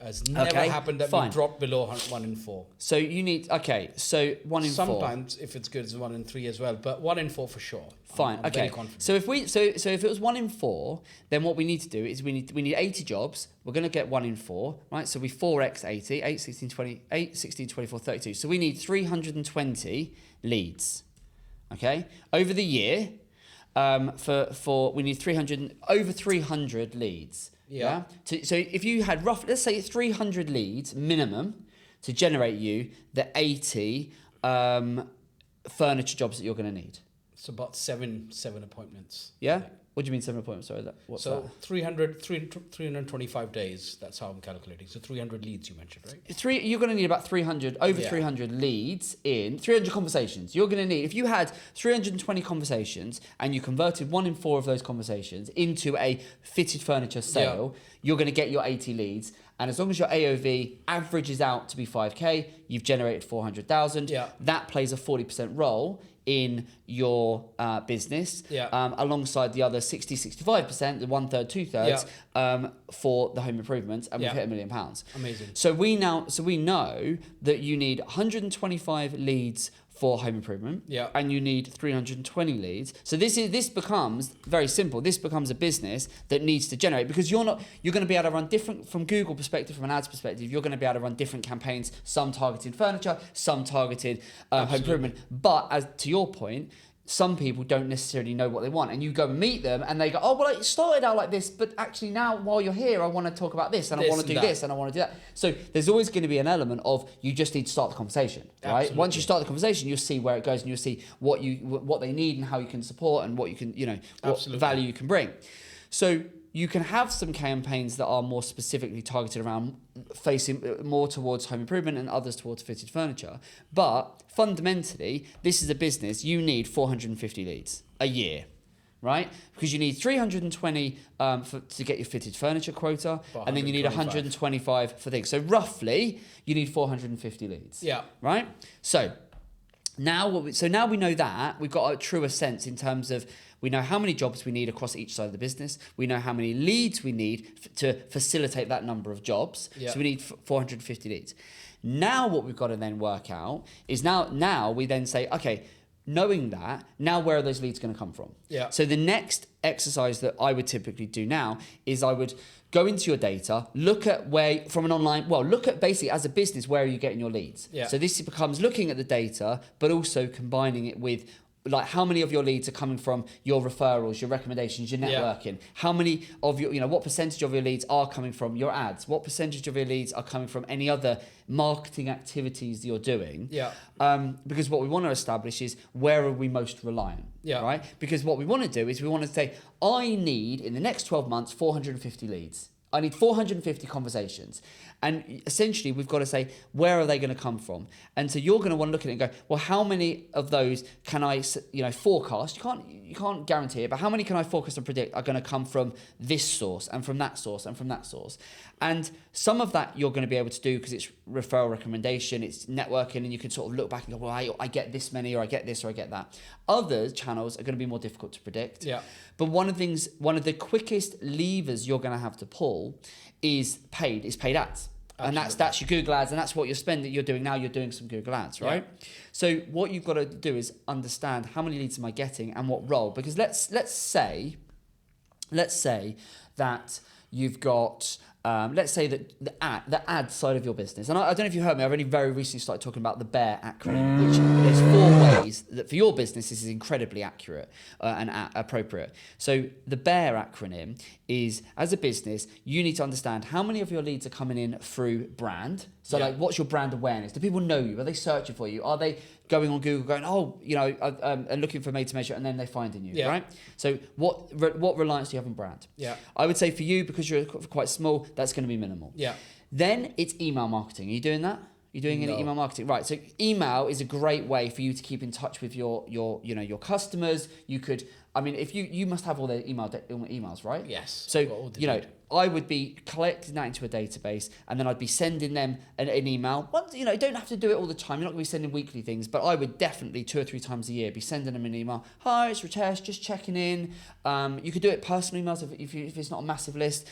Has never happened that we drop below 1 in 4. So you need, so 1 in 4. Sometimes, if it's good, it's 1 in 3 as well, but 1 in 4 for sure. Fine. I'm very confident. So if it was 1 in 4, then what we need to do is we need 80 jobs. We're going to get 1 in 4, right? So we 4x 80, 8, 16, 20, 8, 16, 24, 32. So we need 320 leads. Okay, over the year, we need over 300 leads. Yeah. So if you had roughly, let's say 300 leads minimum to generate you the 80 furniture jobs that you're going to need. It's about seven appointments. Yeah. What do you mean 7 appointments? Sorry, what's that? 325 days. That's how I'm calculating. So 300 leads you mentioned, right? You're going to need about 300, over 300 leads in 300 conversations. You're going to need, if you had 320 conversations and you converted 1 in 4 of those conversations into a fitted furniture sale, you're going to get your 80 leads. And as long as your AOV averages out to be 5k, you've generated 400,000. Yeah. That plays a 40% role in your business, alongside the other 60-65%, the 1/3, 2/3, for the home improvements, and we've hit £1 million. Amazing. So we know that you need 125 leads for home improvement, and you need 320 leads. So this becomes very simple. This becomes a business that needs to generate, because you're going to be able to run different, from Google perspective, from an ads perspective, you're going to be able to run different campaigns, some targeted furniture, some targeted home improvement. But as to your point, some people don't necessarily know what they want, and you go and meet them and they go, oh, well, it started out like this, but actually now while you're here, I want to talk about this, and I want to do this, and I want to do that. So there's always going to be an element of, you just need to start the conversation, right? Absolutely. Once you start the conversation, you'll see where it goes, and you'll see what they need and how you can support, and what you can, what value you can bring. So you can have some campaigns that are more specifically targeted around facing more towards home improvement and others towards fitted furniture. But fundamentally, this is a business, you need 450 leads a year, right? Because you need 320 to get your fitted furniture quota, and then you need 125 for things. So roughly, you need 450 leads. Yeah. Right? So now we know that, we've got a truer sense in terms of, we know how many jobs we need across each side of the business. We know how many leads we need to facilitate that number of jobs. So we need 450 leads. Now what we've got to then work out is now we then say, okay, knowing that, now where are those leads going to come from? So the next exercise that I would typically do now is I would go into your data, look at look at basically as a business, where are you getting your leads? So this becomes looking at the data, but also combining it with, like, how many of your leads are coming from your referrals, your recommendations, your networking? How many of your, what percentage of your leads are coming from your ads? What percentage of your leads are coming from any other marketing activities that you're doing? Because what we want to establish is, where are we most reliant? Right? Because what we want to do is we want to say, I need, in the next 12 months, 450 leads. I need 450 conversations. And essentially, we've got to say, where are they going to come from? And so you're going to want to look at it and go, well, how many of those can I, forecast? You can't guarantee it, but how many can I forecast and predict are going to come from this source, and from that source, and from that source? And some of that you're going to be able to do because it's referral recommendation, it's networking, and you can sort of look back and go, well, I get this many, or I get this, or I get that. Other channels are going to be more difficult to predict. But one of the quickest levers you're going to have to pull is paid ads. And that's your Google ads, and that's what you're doing now. You're doing some Google ads, right? Yeah. So what you've got to do is understand how many leads am I getting and what role. Because let's say that you've got, let's say that the ad side of your business, and I don't know if you heard me, I've only very recently started talking about the BEAR acronym, which there's 4 ways that for your business this is incredibly accurate and appropriate. So the BEAR acronym is, as a business, you need to understand how many of your leads are coming in through brand. So like, what's your brand awareness? Do people know you? Are they searching for you? Are they going on Google going, oh, you know, and looking for Made to Measure, and then they're finding you, right? So what reliance do you have on brand? Yeah. I would say for you, because you're quite small, that's going to be minimal. Yeah. Then it's email marketing. Are you doing that? You're doing any email marketing, right? So email is a great way for you to keep in touch with your customers. You could, I mean, if you must have all their emails, right? Yes. So I would be collecting that into a database, and then I'd be sending them an email. Well, you don't have to do it all the time. You're not going to be sending weekly things, but I would definitely 2 or 3 times a year be sending them an email. Hi, it's Ritesh, just checking in. You could do it personal emails if it's not a massive list,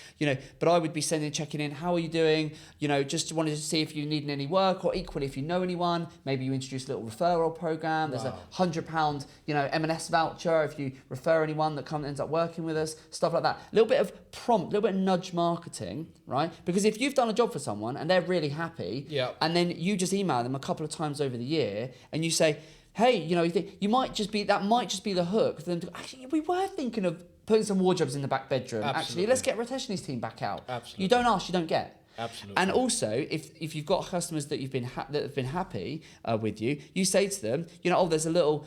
but I would be checking in. How are you doing? Just wanted to see if you need any work, or equally if you know anyone, maybe you introduce a little referral program. There's a £100, M&S voucher if you refer anyone that ends up working with us, stuff like that. A little bit of prompt, a little bit of nudge marketing, right? Because if you've done a job for someone and they're really happy, and then you just email them a couple of times over the year and you say, hey, you might just be the hook for them to, actually, we were thinking of putting some wardrobes in the back bedroom. Absolutely. Actually, let's get Ritesh and his team back out. Absolutely. You don't ask, you don't get. Absolutely. And also, if you've got customers that that have been happy with you, you say to them, there's a little,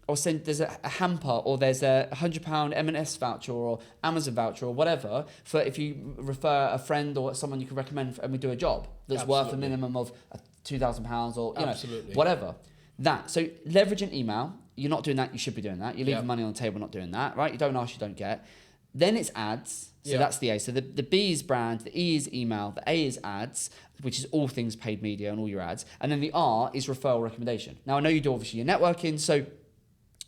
or there's a hamper, or there's a £100 M&S voucher or Amazon voucher or whatever for if you refer a friend or someone you can recommend, and we do a job that's worth a minimum of £2,000 or whatever. So leveraging email, you're not doing that. You should be doing that. You're leaving money on the table, not doing that, right? You don't ask, you don't get. Then it's ads. So that's the A. So the B is brand, the E is email, the A is ads, which is all things paid media and all your ads, and then the R is referral recommendation. Now I know you do obviously your networking, so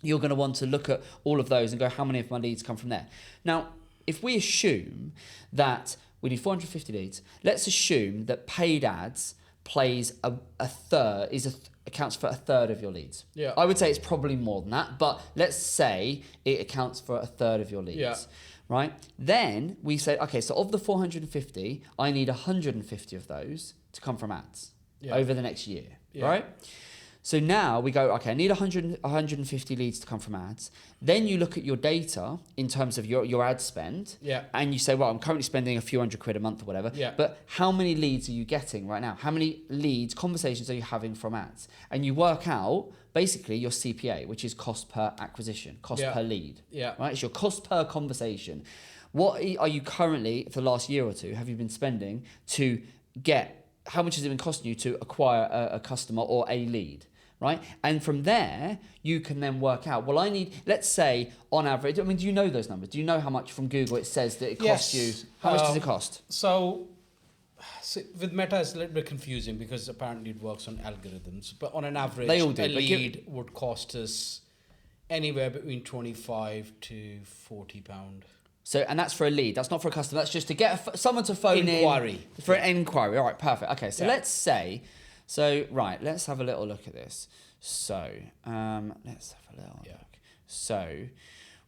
you're going to want to look at all of those and go, how many of my leads come from there? Now, if we assume that we need 450 leads, let's assume that paid ads plays accounts for a third of your leads. Yeah. I would say it's probably more than that, but let's say it accounts for a third of your leads, right? Then we say, okay, so of the 450, I need 150 of those to come from ads over the next year, right? So now we go, okay, I need 150 leads to come from ads. Then you look at your data in terms of your ad spend. Yeah. And you say, well, I'm currently spending a few £100 a month or whatever. Yeah. But how many leads are you getting right now? How many conversations are you having from ads? And you work out basically your CPA, which is cost per acquisition, cost per lead. Yeah. Right? It's your cost per conversation. What are you currently, for the last year or two, have you been spending to get, how much has it been costing you to acquire a customer or a lead? Right? And from there, you can then work out, well, I need, let's say on average, I mean, do you know those numbers? Do you know how much from Google it says that it costs you? How much does it cost? So with Meta, it's a little bit confusing because apparently it works on algorithms. But on an average, a lead would cost us anywhere between £25 to £40. So, and that's for a lead. That's not for a customer. That's just to get someone to phone in. For an inquiry. All right, perfect. Okay, so let's say... So, right, let's have a little look at this. So, let's have a little look. So,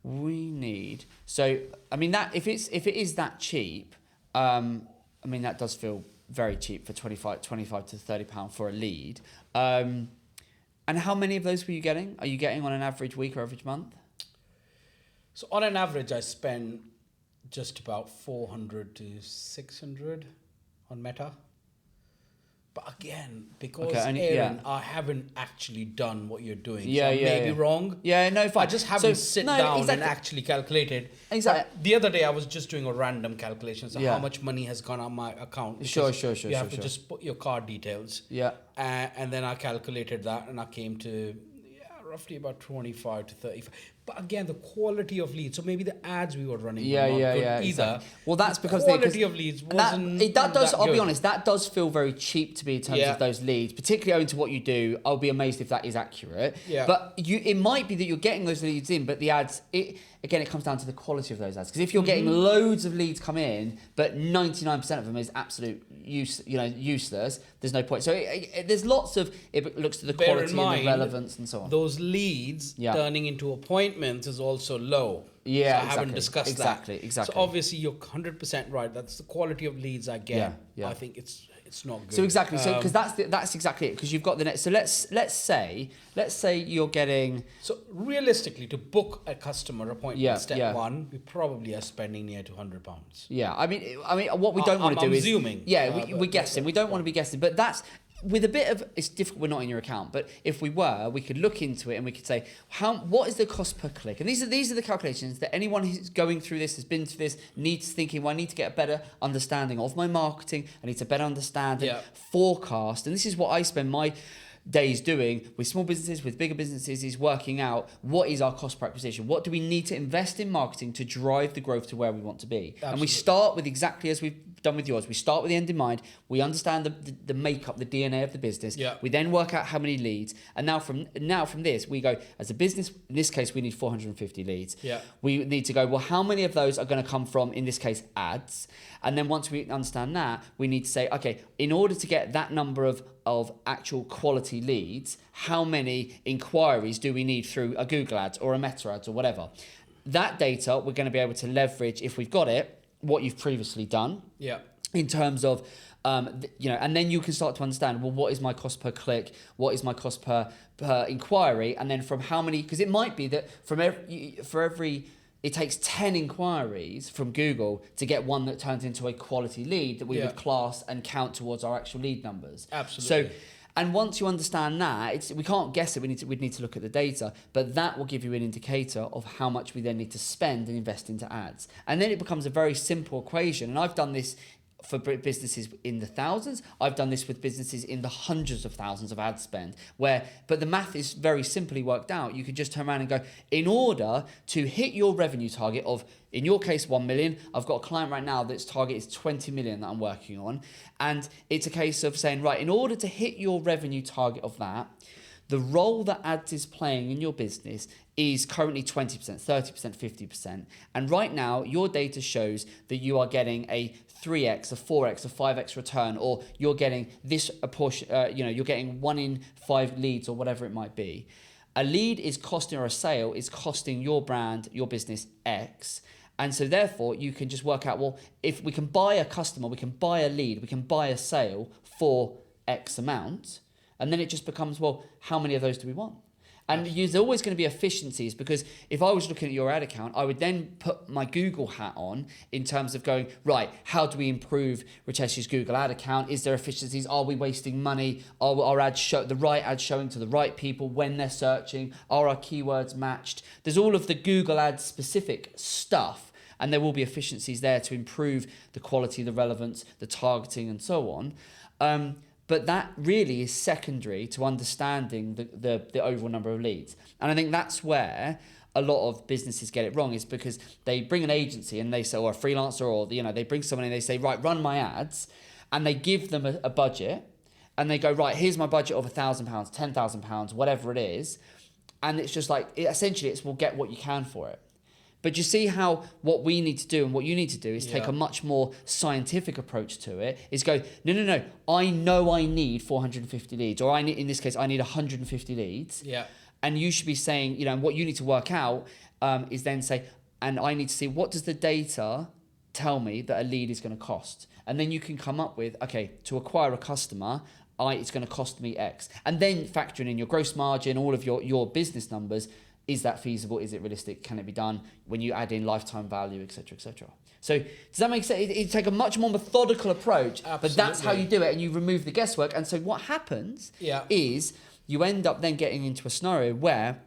we need... So, I mean, that if it is that cheap, I mean, that does feel very cheap for 25 to £30 for a lead. And how many of those were you getting? Are you getting on an average week or average month? So, on an average, I spend just about 400 to 600 on Meta. But again, because Aaron, I haven't actually done what you're doing. So I may be wrong. Yeah, no, fine. I just haven't sit down and actually calculated. Exactly. The other day I was just doing a random calculation. So how much money has gone on my account. Sure. You have to just put your card details. Yeah. And then I calculated that and I came to roughly about 25 to 35. But again, the quality of leads. So maybe the ads we were running were not good either. Exactly. Well, that's because the quality of leads wasn't that does. I'll be honest. That does feel very cheap to me in terms of those leads, particularly owing to what you do. I'll be amazed if that is accurate. Yeah. But it might be that you're getting those leads in, but the ads. again, it comes down to the quality of those ads. Because if you're getting loads of leads come in, but 99% of them is absolute useless, there's no point. So there's lots of, it looks to the Bear quality in mind, and the relevance and so on. Those leads turning into appointments is also low. Yeah, so I haven't discussed that. Exactly. So obviously you're 100% right. That's the quality of leads I get. Yeah. I think it's not good. So exactly. So because that's exactly it. Because you've got the next. So let's say you're getting. So realistically, to book a customer appointment, step one, we probably are spending near to £100. Yeah, I mean, what we don't want to do is assuming. We're guessing. We don't want to be guessing, but that's. With a bit of, it's difficult, we're not in your account, but if we were, we could look into it and we could say, what is the cost per click? And these are the calculations that anyone who's going through this, has been through this, needs thinking, well, I need to get a better understanding of my marketing, I need to better understand and forecast. And this is what I spend my days doing with small businesses, with bigger businesses, is working out what is our cost per acquisition. What do we need to invest in marketing to drive the growth to where we want to be? Absolutely. And we start with exactly as we've done with yours. We start with the end in mind. We understand the makeup, the DNA of the business. Yeah. We then work out how many leads. And now from this, we go, as a business, in this case, we need 450 leads. Yeah. We need to go, well, how many of those are going to come from, in this case, ads? And then once we understand that, we need to say, okay, in order to get that number of actual quality leads, how many inquiries do we need through a Google ads or a Meta ads or whatever? That data we're going to be able to leverage, if we've got it, what you've previously done. Yeah. In terms of, and then you can start to understand, well, what is my cost per click? What is my cost per inquiry? And then from how many, because it might be that for every it takes 10 inquiries from Google to get one that turns into a quality lead that we would class and count towards our actual lead numbers. Absolutely. So, and once you understand that, we can't guess it. We'd need to look at the data, but that will give you an indicator of how much we then need to spend and invest into ads. And then it becomes a very simple equation. And I've done this for businesses in the thousands. I've done this with businesses in the hundreds of thousands of ad spend, but the math is very simply worked out. You could just turn around and go, in order to hit your revenue target of, in your case, 1 million, I've got a client right now that's target is 20 million that I'm working on. And it's a case of saying, right, in order to hit your revenue target of that, the role that ads is playing in your business is currently 20%, 30%, 50%. And right now, your data shows that you are getting a 3x, a 4x, a 5x return, or you're getting this a portion, you're getting 1 in 5 leads or whatever it might be. A lead is costing, or a sale is costing your brand, your business X. And so therefore, you can just work out, well, if we can buy a customer, we can buy a lead, we can buy a sale for X amount. And then it just becomes, well, how many of those do we want? And there's always going to be efficiencies, because if I was looking at your ad account, I would then put my Google hat on in terms of going, right, how do we improve Ritesh's Google ad account? Is there efficiencies? Are we wasting money? Are our ads the right ads showing to the right people when they're searching? Are our keywords matched? There's all of the Google ads specific stuff, and there will be efficiencies there to improve the quality, the relevance, the targeting, and so on. But that really is secondary to understanding the overall number of leads. And I think that's where a lot of businesses get it wrong, is because they bring an agency and they say, or a freelancer, or they bring someone and they say, right, run my ads, and they give them a budget, and they go, right, here's my budget of £1,000, £10,000, whatever it is, and it's just like, essentially it's, we'll get what you can for it. But you see how what we need to do and what you need to do is take a much more scientific approach to it, is go, no, I know I need 450 leads, or in this case, I need 150 leads. Yeah. And you should be saying, what you need to work out is then say, and I need to see, what does the data tell me that a lead is going to cost? And then you can come up with, okay, to acquire a customer, it's going to cost me X. And then factoring in your gross margin, all of your business numbers. Is that feasible? Is it realistic? Can it be done? When you add in lifetime value, et cetera, et cetera. So does that make sense? It take a much more methodical approach, Absolutely. But that's how you do it, and you remove the guesswork. And so what happens is you end up then getting into a scenario where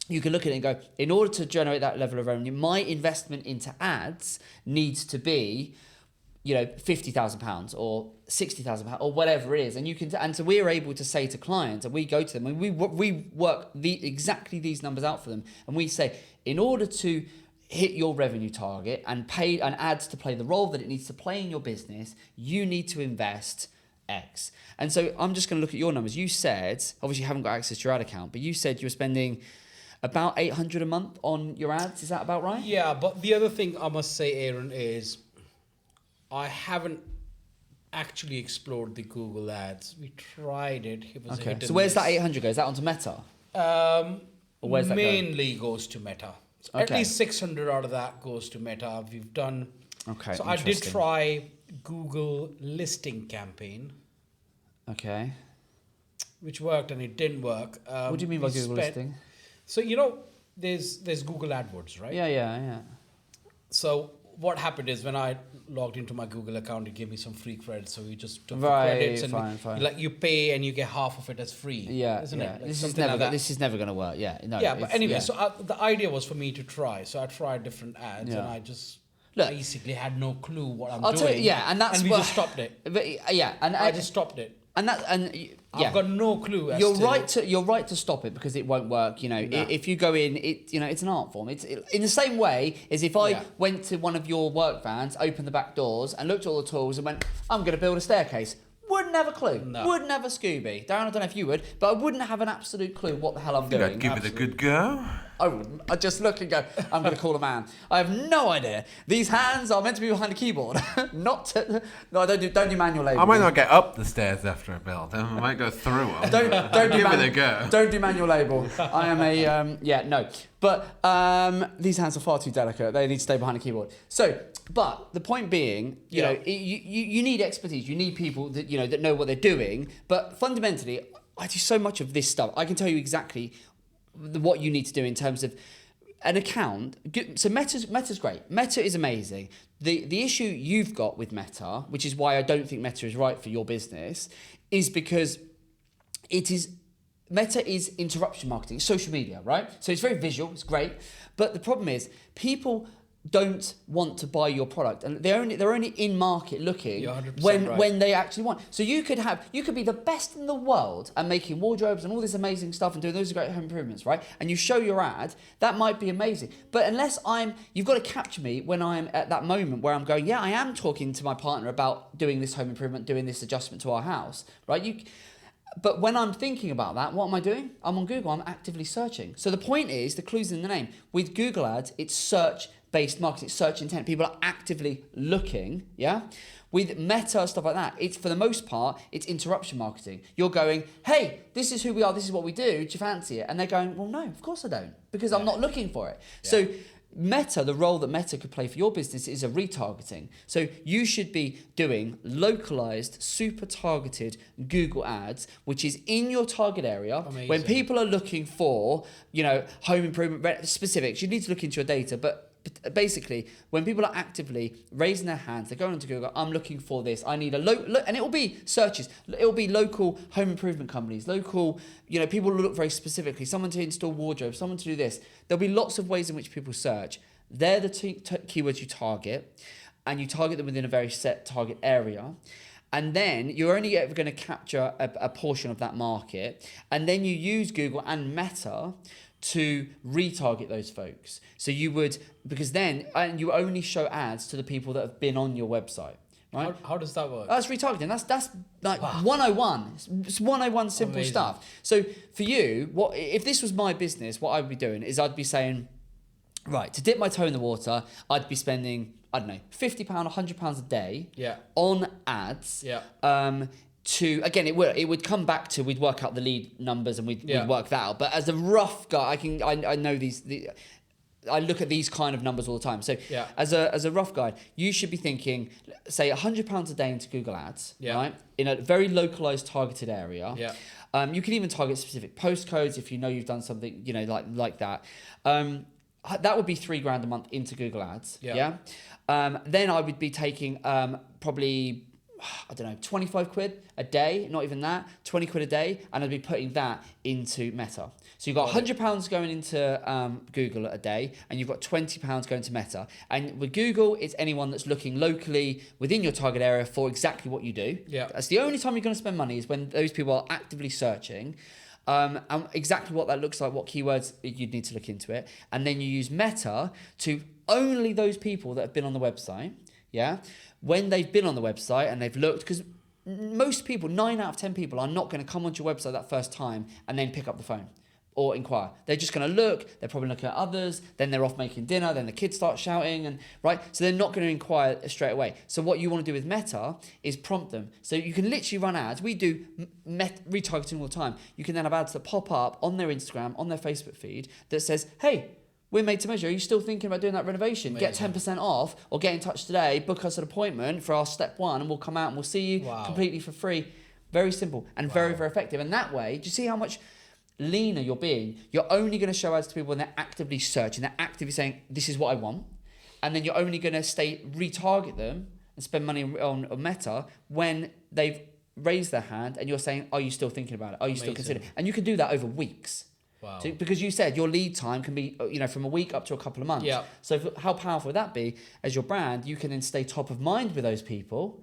you can look at it and go, in order to generate that level of revenue, my investment into ads needs to be, £50,000 or £60,000 or whatever it is, and you can. And so we're able to say to clients, and we go to them and we work exactly these numbers out for them, and we say, in order to hit your revenue target and pay and ads to play the role that it needs to play in your business, you need to invest X. And so I'm just going to look at your numbers. You said, obviously you haven't got access to your ad account, but you said you were spending about 800 a month on your ads. Is that about right? Yeah, but the other thing I must say, Aaron, is I haven't actually explored the Google ads. We tried it. It was a Okay. hit So and where's that miss. 800 go? Is that onto Meta? Or where's that Mainly goes to Meta. So At Okay. least 600 out of that goes to Meta. We've done. Okay. So I did interesting. try Google listing campaign, Okay. which worked and it didn't work. What do you mean by we Google spent- listing? So there's Google AdWords, right? Yeah. So what happened is when I logged into my Google account, it gave me some free credits. So we just took Right, the credits and fine. you pay and you get half of it as free. Yeah. isn't yeah. it? Like This is something never. like that. This is never going to work. Yeah. No. Yeah, but it's- anyway, yeah. so the idea was for me to try. So I tried different ads, Yeah. and I just Look, basically had no clue what I'm I'll doing. tell you, yeah, and that's we what- just stopped it. But, yeah, and I just stopped it. yeah. I've got no clue. As You're to, right to you're right to stop it because it won't work. You know, No. if you go in, it's an art form. It's in the same way as if I Yeah. went to one of your work vans, opened the back doors, and looked at all the tools and went, "I'm going to build a staircase." Wouldn't have a clue. No. Wouldn't have a Scooby. Darren, I don't know if you would, but I wouldn't have an absolute clue what the hell I'm doing. I'd give it a good go. I wouldn't. I'd just look and go, I'm going to call a man. I have no idea. These hands are meant to be behind a keyboard. Not to... No, I don't do manual labour. I might not get up the stairs after I build them. I might go through them. Don't do give it a go. Don't do manual label. I am a no. But these hands are far too delicate. They need to stay behind a keyboard. So, but the point being, you know, you need expertise. You need people that that know what they're doing. But fundamentally, I do so much of this stuff. I can tell you exactly what you need to do in terms of an account. So Meta's great. Meta is amazing. The issue you've got with Meta, which is why I don't think Meta is right for your business, is because Meta is interruption marketing, social media, right? So it's very visual, it's great, but the problem is people don't want to buy your product, and they're only in market looking You're 100% when right. when they actually want. So you could be the best in the world at making wardrobes and all this amazing stuff and doing those great home improvements, right? And you show your ad, that might be amazing. But unless you've got to capture me when I'm at that moment where I'm going, yeah, I am talking to my partner about doing this home improvement, doing this adjustment to our house, right? But when I'm thinking about that, what am I doing? I'm on Google, I'm actively searching. So the point is, the clue's in the name. With Google ads, it's search-based marketing, it's search intent. People are actively looking, yeah? With Meta, stuff like that, it's for the most part, it's interruption marketing. You're going, hey, this is who we are, this is what we do you fancy it? And they're going, well, no, of course I don't, because I'm not looking for it. Yeah. So Meta, the role that Meta could play for your business is a retargeting. So you should be doing localized, super targeted Google ads, which is in your target area. Amazing. When people are looking for, home improvement specifics, you need to look into your data. But basically, when people are actively raising their hands, they're going onto Google, I'm looking for this, I need and it will be searches, it will be local home improvement companies, local, people will look very specifically, someone to install wardrobes, someone to do this. There'll be lots of ways in which people search. They're the keywords you target, and you target them within a very set target area. And then you're only ever going to capture a portion of that market. And then you use Google and Meta to retarget those folks. So you would, because then, and you only show ads to the people that have been on your website, right? How does that work? That's retargeting. That's like 101. It's 101 simple Amazing. stuff. So for you, if this was my business, what I'd be doing is I'd be saying, right, to dip my toe in the water, I'd be spending, I don't know, £50, £100 a day on ads. Yeah. Again, it would come back to, we'd work out the lead numbers and we'd work that out. But as a rough guy, I know I look at these kind of numbers all the time. So as a rough guide, you should be thinking, say £100 a day into Google Ads, right? In a very localized, targeted area. Yeah. You can even target specific postcodes if you know you've done something, like that. That would be £3,000 a month into Google Ads. Yeah. Then I would be taking probably, I don't know, 25 quid a day, not even that, 20 quid a day, and I'd be putting that into Meta. So you've got £100 going into Google a day, and you've got £20 going to Meta. And with Google, it's anyone that's looking locally within your target area for exactly what you do. Yeah. That's the only time you're going to spend money, is when those people are actively searching. And exactly what that looks like, what keywords you'd need to look into it. And then you use Meta to only those people that have been on the website, when they've been on the website and they've looked, because most people, 9 out of 10 people, are not going to come onto your website that first time and then pick up the phone. or inquire. They're just going to look, they're probably looking at others, then they're off making dinner, then the kids start shouting, and right? So they're not going to inquire straight away. So what you want to do with Meta is prompt them. So you can literally run ads. We do retargeting all the time. You can then have ads that pop up on their Instagram, on their Facebook feed that says, hey, we're made to measure. Are you still thinking about doing that renovation? Amazing. Get 10% off, or get in touch today, book us an appointment for our step 1, and we'll come out and we'll see you completely for free. Very simple and very, very effective. And that way, do you see how much leaner you're being? You're only going to show ads to people when they're actively searching, they're actively saying, this is what I want. And then you're only going to retarget them and spend money on Meta when they've raised their hand and you're saying, are you still thinking about it? Are you still considering? And you can do that over weeks. Wow. So, because you said your lead time can be, from a week up to a couple of months. Yeah. So how powerful would that be? As your brand, you can then stay top of mind with those people,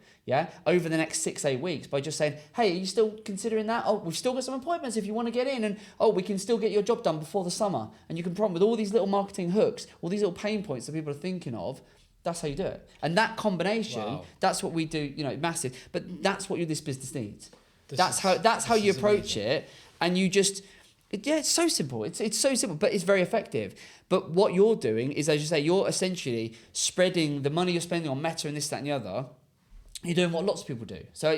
over the next 6-8 weeks by just saying, hey, are you still considering that? Oh, we've still got some appointments if you want to get in, and we can still get your job done before the summer. And you can prompt with all these little marketing hooks, all these little pain points that people are thinking of. That's how you do it. And that combination, that's what we do, massive. But that's what this business needs. That's how you approach it. And you just... it's so simple. It's so simple, but it's very effective. But what you're doing is, as you say, you're essentially spreading the money you're spending on Meta and this, that, and the other. You're doing what lots of people do. So,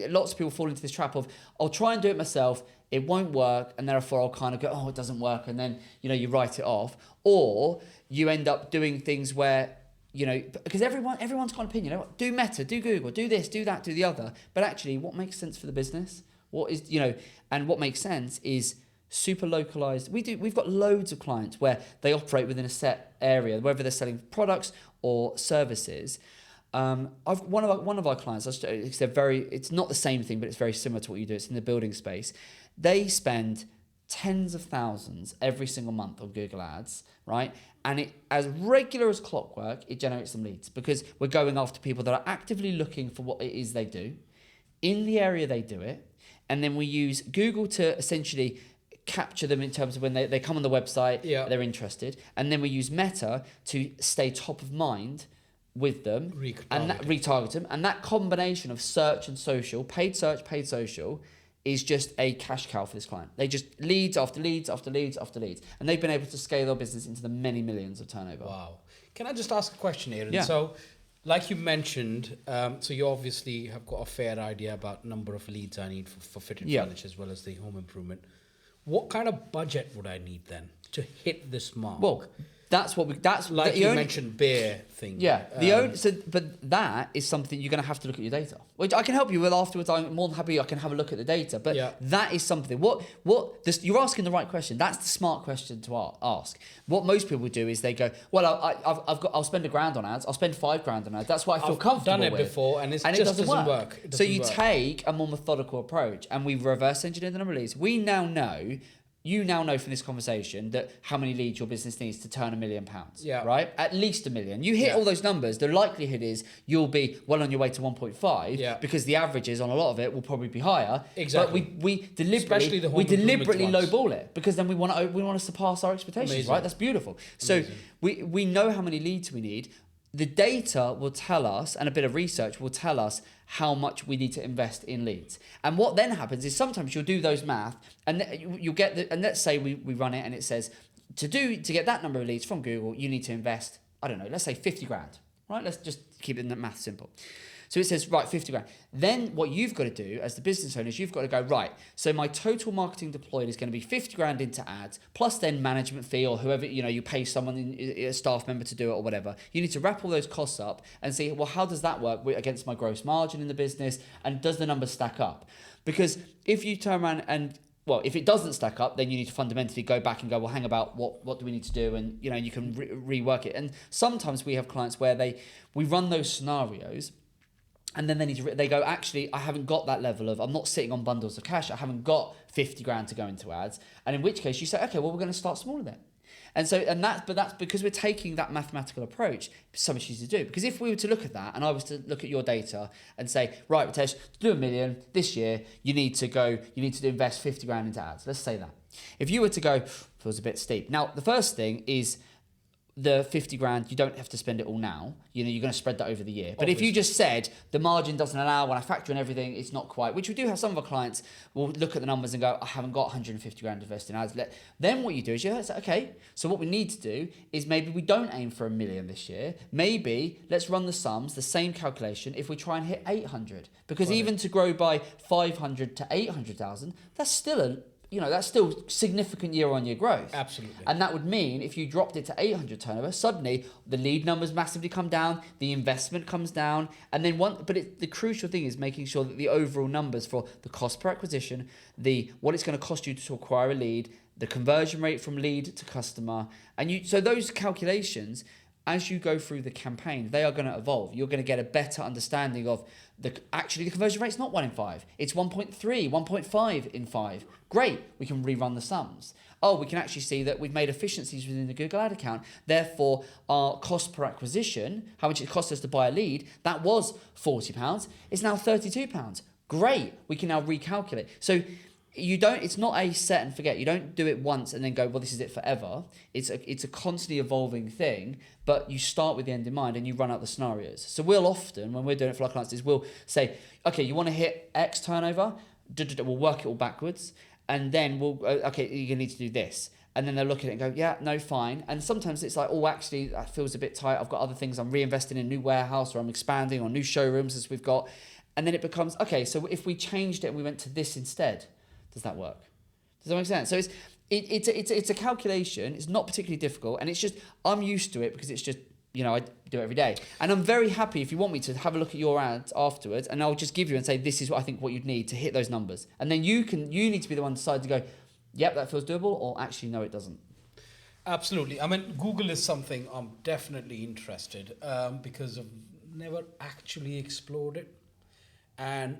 lots of people fall into this trap of, I'll try and do it myself. It won't work. And therefore I'll kind of go, it doesn't work. And then, you write it off. Or you end up doing things where, because everyone's got an opinion. Do Meta, do Google, do this, do that, do the other. But actually, what makes sense for the business? What is, and what makes sense is super localized. We've got loads of clients where they operate within a set area, whether they're selling products or services. One of our clients, it's not the same thing, but it's very similar to what you do. It's in the building space. They spend tens of thousands every single month on Google Ads, right? And it, as regular as clockwork, it generates some leads because we're going after people that are actively looking for what it is they do in the area they do it. And then we use Google to essentially capture them in terms of when they come on the website, they're interested. And then we use Meta to stay top of mind with them and retarget them. And that combination of search and social, paid search, paid social, is just a cash cow for this client. They just leads after leads after leads after leads. And they've been able to scale their business into the many millions of turnover. Wow. Can I just ask a question, Aaron? Yeah. So, like you mentioned, so you obviously have got a fair idea about number of leads I need for fitted furniture as well as the home improvement. What kind of budget would I need then to hit this mark? Well, that's like you mentioned, beer thing. Yeah, but that is something you're going to have to look at your data, which I can help you with afterwards. I'm more than happy I can have a look at the data. But that is something. You're asking the right question. That's the smart question to ask. What most people do is they go, well, I'll spend $1,000 on ads. I'll spend $5,000 on ads. That's what I feel comfortable with. I've done it before, and it doesn't work. So you take a more methodical approach, and we reverse engineer the number of leads. You now know from this conversation that how many leads your business needs to turn £1 million. Yeah. Right? At least $1 million. You hit all those numbers, the likelihood is you'll be well on your way to 1.5 because the averages on a lot of it will probably be higher. Exactly. But we deliberately lowball it because then we want to surpass our expectations. Amazing. Right? That's beautiful. Amazing. So we know how many leads we need. The data will tell us, and a bit of research will tell us how much we need to invest in leads. And what then happens is sometimes you'll do those math, and you'll get and let's say we run it, and it says to get that number of leads from Google, you need to invest, I don't know, let's say $50,000. Right? Let's just keep it in the math simple. So it says, right, $50,000. Then what you've got to do as the business owner is you've got to go, right, so my total marketing deployed is going to be $50,000 into ads, plus then management fee or whoever, you pay someone, a staff member to do it or whatever. You need to wrap all those costs up and see, well, how does that work against my gross margin in the business? And does the numbers stack up? Because if you turn around and if it doesn't stack up, then you need to fundamentally go back and go, well, hang about, what do we need to do? And, you can rework it. And sometimes we have clients where we run those scenarios. And then they go, actually, I haven't got that level I'm not sitting on bundles of cash. I haven't got $50,000 to go into ads. And in which case you say, okay, well, we're going to start smaller then. But that's because we're taking that mathematical approach. So much easier to do. Because if we were to look at that and I was to look at your data and say, right, Ritesh, to do $1 million this year, you need to invest $50,000 into ads. Let's say that. If you were to go, feels a bit steep. Now, the first thing is, the 50 grand, you don't have to spend it all now. You know, you're going to spread that over the year. But Obviously. if you just said the margin doesn't allow, when I factor in everything, it's not quite, which we do have some of our clients will look at the numbers and go, I haven't got 150 grand invested in ads. Then what you do is you say, okay, so what we need to do is maybe we don't aim for $1 million this year. Maybe let's run the sums, the same calculation, if we try and hit 800. Because even to grow by 500 to 800,000, that's still that's still significant year-on-year growth. Absolutely. And that would mean if you dropped it to 800 turnover, suddenly the lead numbers massively come down, the investment comes down, and then the crucial thing is making sure that the overall numbers for the cost per acquisition, what it's going to cost you to acquire a lead, the conversion rate from lead to customer, so those calculations, as you go through the campaign, they are going to evolve. You're going to get a better understanding of the conversion rate's not 1 in 5. It's 1.3, 1.5 in 5. Great, we can rerun the sums. Oh, we can actually see that we've made efficiencies within the Google Ad account. Therefore, our cost per acquisition, how much it cost us to buy a lead, that was £40. It's now £32. Great, we can now recalculate. So it's not a set and forget. You don't do it once and then go, well, this is it forever. It's a constantly evolving thing, but you start with the end in mind and you run out the scenarios. So we'll often, when we're doing it for our clients, is we'll say, okay, you want to hit X turnover? We'll work it all backwards. And then you're going to need to do this. And then they'll look at it and go, yeah, no, fine. And sometimes it's like, oh, actually, that feels a bit tight. I've got other things. I'm reinvesting in a new warehouse, or I'm expanding on new showrooms as we've got. And then it becomes, okay, so if we changed it and we went to this instead, does that work? Does that make sense? So it's a calculation. It's not particularly difficult, and it's just I'm used to it because it's just I do it every day. And I'm very happy if you want me to have a look at your ads afterwards, and I'll just give you and say this is what I think what you'd need to hit those numbers, and then you need to be the one to decide to go, yep, that feels doable, or actually no, it doesn't. Absolutely. I mean, Google is something I'm definitely interested because I've never actually explored it, and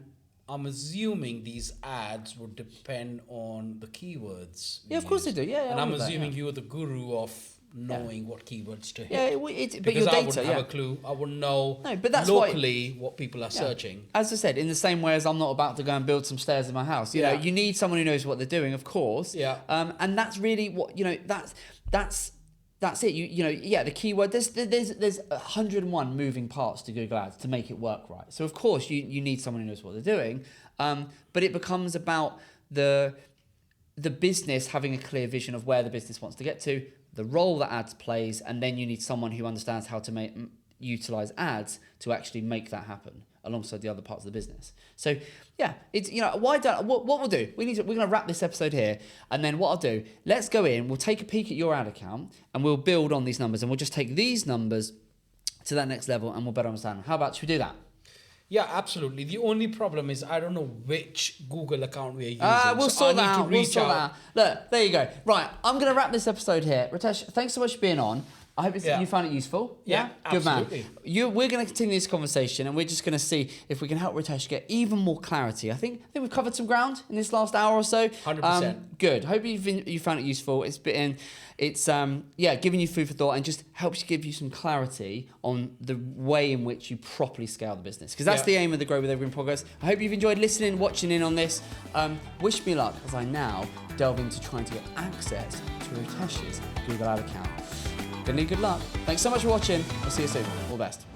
I'm assuming these ads would depend on the keywords. Yeah, of course they do. Yeah, and I'm assuming you are the guru of knowing what keywords to hit. Yeah, but because your data, I wouldn't have a clue. I wouldn't know but that's locally what people are searching. As I said, in the same way as I'm not about to go and build some stairs in my house. You know, you need someone who knows what they're doing, of course. Yeah. And that's really what that's it. The keyword. There's 101 moving parts to Google Ads to make it work right. So of course you need someone who knows what they're doing. But it becomes about the business having a clear vision of where the business wants to get to, the role that ads plays, and then you need someone who understands how to utilize ads to actually make that happen alongside the other parts of the business. So yeah, it's what we'll do, we're going to wrap this episode here, and then what I'll do, let's go in, we'll take a peek at your ad account, and we'll build on these numbers, and we'll just take these numbers to that next level, and we'll better understand them. How about, should we do that? Yeah, absolutely. The only problem is I don't know which Google account we're using. We'll sort that out. We'll sort that out. Look, there you go. Right, I'm going to wrap this episode here. Ritesh, thanks so much for being on. I hope you found it useful. Yeah, good absolutely. Man. We're going to continue this conversation, and we're just going to see if we can help Ritesh get even more clarity. I think we've covered some ground in this last hour or so. 100%. Good. Hope you found it useful. It's giving you food for thought and just helps give you some clarity on the way in which you properly scale the business. Because that's the aim of the Grow with Evergreen podcast. I hope you've enjoyed listening, watching in on this. Wish me luck as I now delve into trying to get access to Ritesh's Google Ad account. Gonna need good luck. Thanks so much for watching. We'll see you soon. All the best.